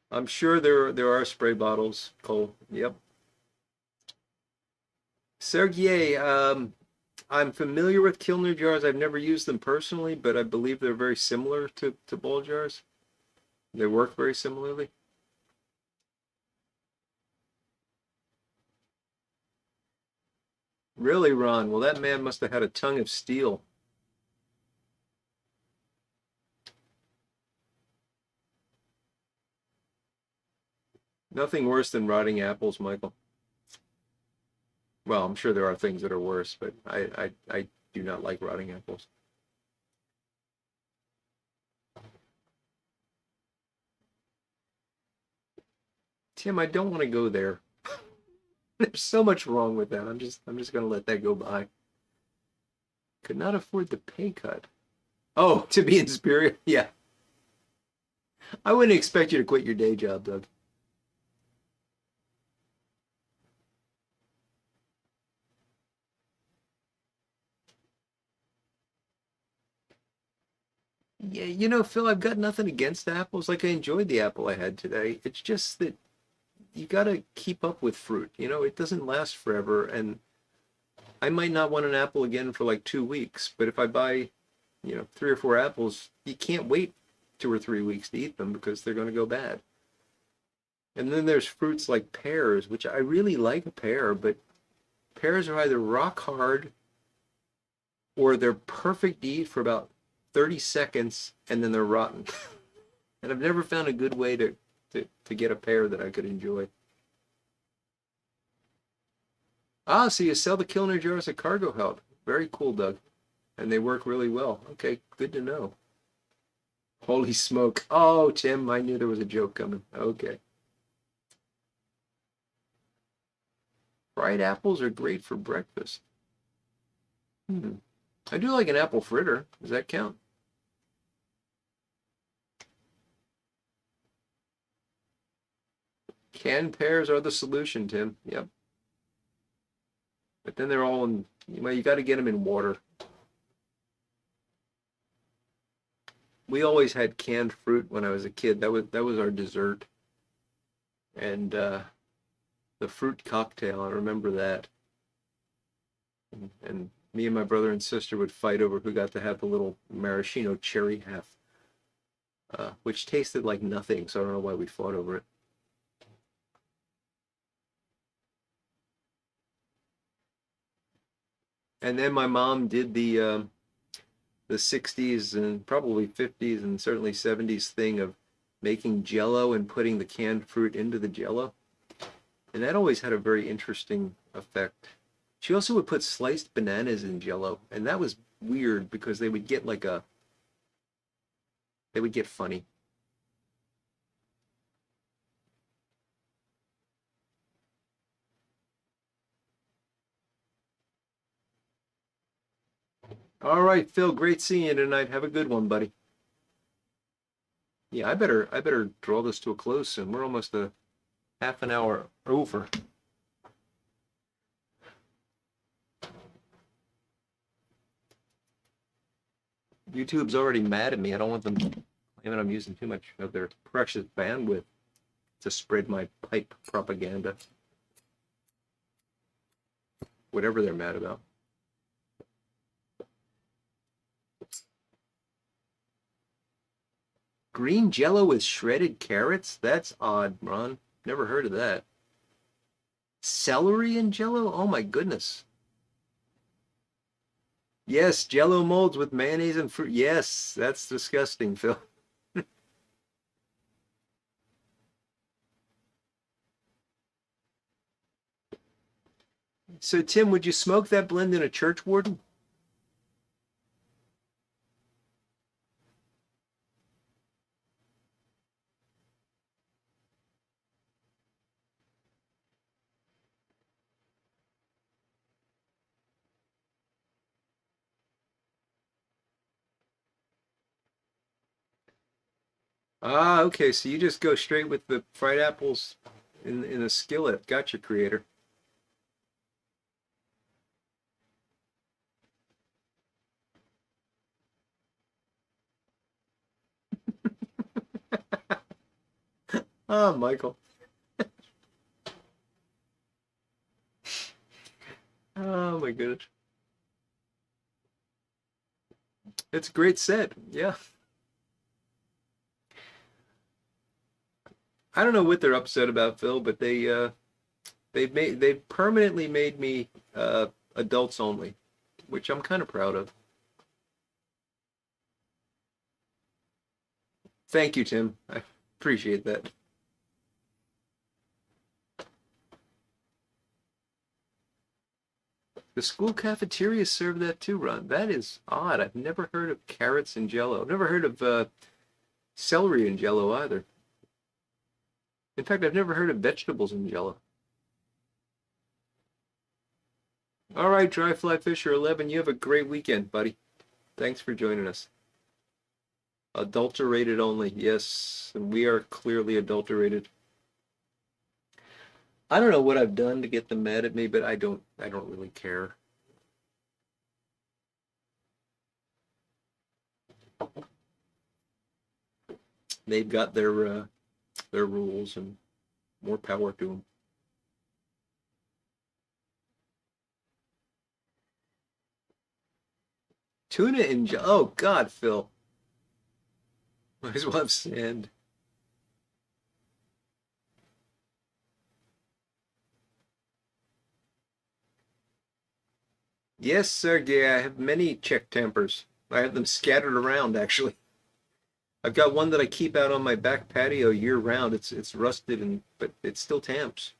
I'm sure there are spray bottles, Cole. Yep. Sergey, I'm familiar with Kilner jars. I've never used them personally, but I believe they're very similar to ball jars. They work very similarly. Really, Ron? Well, that man must have had a tongue of steel. Nothing worse than rotting apples, Michael. Well, I'm sure there are things that are worse, but I do not like rotting apples. Tim, I don't want to go there. There's so much wrong with that. I'm just gonna let that go by. Could not afford the pay cut. Oh, to be in spirit? Yeah. I wouldn't expect you to quit your day job, Doug. Yeah, Phil, I've got nothing against apples. Like I enjoyed the apple I had today. It's just that you gotta keep up with fruit. It doesn't last forever, and I might not want an apple again for like 2 weeks. But if I buy, 3 or 4 apples, you can't wait 2 or 3 weeks to eat them because they're gonna go bad. And then there's fruits like pears, which I really like a pear, but pears are either rock hard or they're perfect to eat for about 30 seconds and then they're rotten. And I've never found a good way to get a pear that I could enjoy. Ah, so you sell the Kilner jars at cargo help. Very cool, Doug. And they work really well. Okay, good to know. Holy smoke. Oh, Tim, I knew there was a joke coming. Okay. Fried apples are great for breakfast. Hmm. I do like an apple fritter. Does that count? Canned pears are the solution, Tim. Yep. But then they're all in, well, you got to get them in water. We always had canned fruit when I was a kid. That was our dessert. And the fruit cocktail, I remember that. And me and my brother and sister would fight over who got to have the little maraschino cherry half, which tasted like nothing. So I don't know why we fought over it. And then my mom did the 60s and probably 50s and certainly 70s thing of making jello and putting the canned fruit into the jello. And that always had a very interesting effect. She also would put sliced bananas in jello, and that was weird because they would get funny. All right, Phil, great seeing you tonight. Have a good one, buddy. Yeah, I better draw this to a close soon. We're almost half an hour over. YouTube's already mad at me. I don't want them claiming I'm using too much of their precious bandwidth to spread my pipe propaganda. Whatever they're mad about. Green Jello with shredded carrots? That's odd, Ron. Never heard of that. Celery in Jello? Oh my goodness. Yes, Jello molds with mayonnaise and fruit. Yes, that's disgusting, Phil. So, Tim, would you smoke that blend in a church warden? Ah, okay. So you just go straight with the fried apples in a skillet. Gotcha, creator. Ah, Michael. Oh my goodness. It's a great set. Yeah. I don't know what they're upset about, Phil, but they've permanently made me adults only, which I'm kind of proud of. Thank you, Tim. I appreciate that. The school cafeteria serve that too, Ron. That is odd. I've never heard of carrots in Jello. I've never heard of celery in Jello either. In fact, I've never heard of vegetables in Jello. All right, Dry Fly Fisher 11, you have a great weekend, buddy. Thanks for joining us. Adulterated only. Yes, and we are clearly adulterated. I don't know what I've done to get them mad at me, but I don't really care. They've got their rules and more power to them. Tuna in oh God, Phil. Might as well have sand. Yes, Sergey, I have many Czech tempers. I have them scattered around, actually. I've got one that I keep out on my back patio year round. It's rusted and but it still tamps.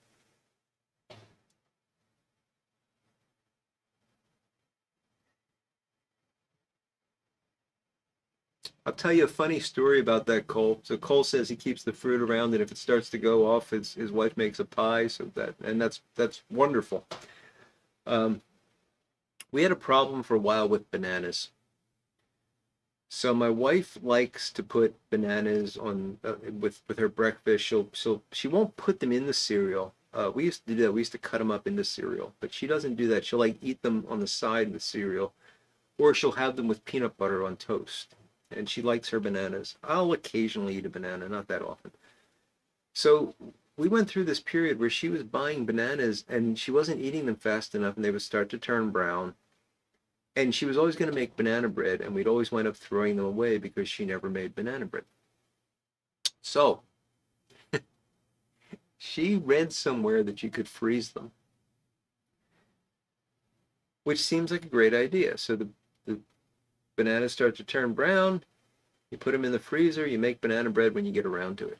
I'll tell you a funny story about that, Cole. So Cole says he keeps the fruit around, and if it starts to go off, his wife makes a pie. So that's wonderful. Um, we had a problem for a while with bananas. So my wife likes to put bananas on with her breakfast. She won't put them in the cereal. We used to do that. We used to cut them up into cereal, but she doesn't do that. She'll like eat them on the side of the cereal, or she'll have them with peanut butter on toast. And she likes her bananas. I'll occasionally eat a banana, not that often. So we went through this period where she was buying bananas and she wasn't eating them fast enough, and they would start to turn brown. And she was always going to make banana bread, and we'd always wind up throwing them away because she never made banana bread. So she read somewhere that you could freeze them, which seems like a great idea. So the bananas start to turn brown, you put them in the freezer, you make banana bread when you get around to it.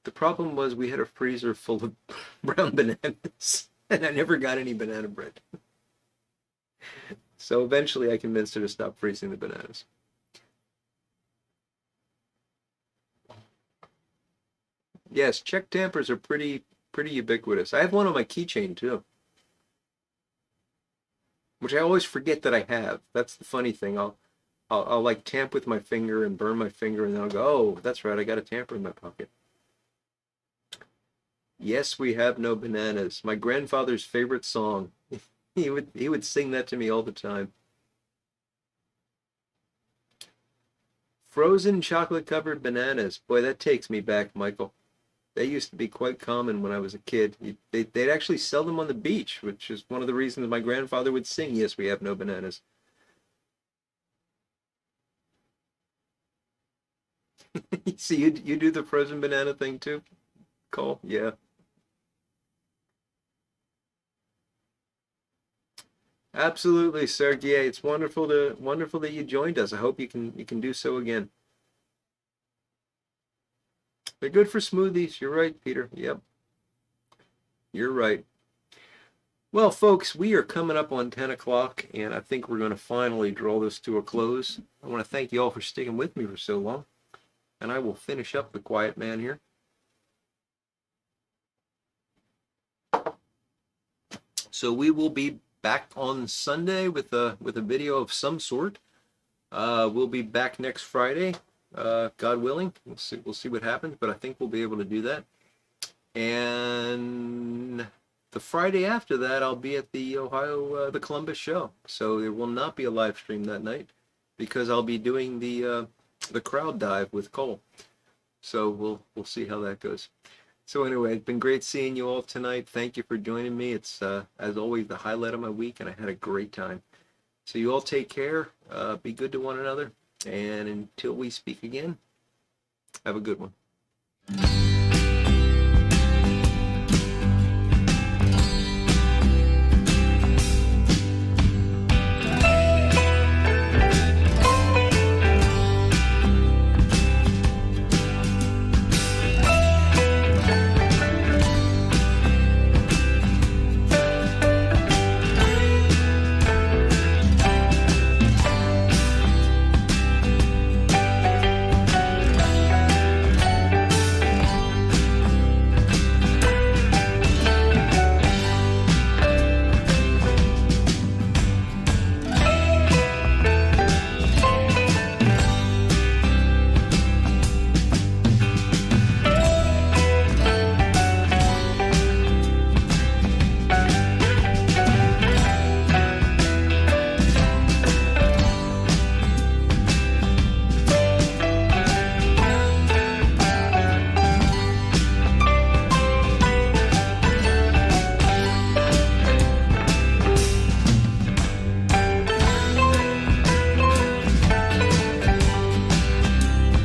The problem was we had a freezer full of brown bananas, and I never got any banana bread. So eventually I convinced her to stop freezing the bananas. Yes, Czech tampers are pretty ubiquitous. I have one on my keychain too, which I always forget that I have. That's the funny thing. I'll like tamp with my finger and burn my finger, and then I'll go, oh, that's right, I got a tamper in my pocket. Yes, we have no bananas. My grandfather's favorite song. He would sing that to me all the time. Frozen chocolate covered bananas. Boy, that takes me back, Michael. They used to be quite common when I was a kid. They'd actually sell them on the beach, which is one of the reasons my grandfather would sing, Yes, we have no bananas. See, you do the frozen banana thing too, Cole? Yeah. Absolutely, Sergey. It's wonderful that you joined us. I hope you can do so again. They're good for smoothies. You're right, Peter. Yep, you're right. Well, folks, we are coming up on 10 o'clock, and I think we're going to finally draw this to a close. I want to thank you all for sticking with me for so long, and I will finish up the quiet man here. So we will be back on Sunday with a video of some sort. We'll be back next Friday, God willing. We'll see what happens, but I think we'll be able to do that. And the Friday after that, I'll be at the the Columbus show. So there will not be a live stream that night because I'll be doing the crowd dive with Cole. So we'll see how that goes. So anyway, it's been great seeing you all tonight. Thank you for joining me. It's as always the highlight of my week, and I had a great time. So you all take care. Be good to one another, and until we speak again, have a good one.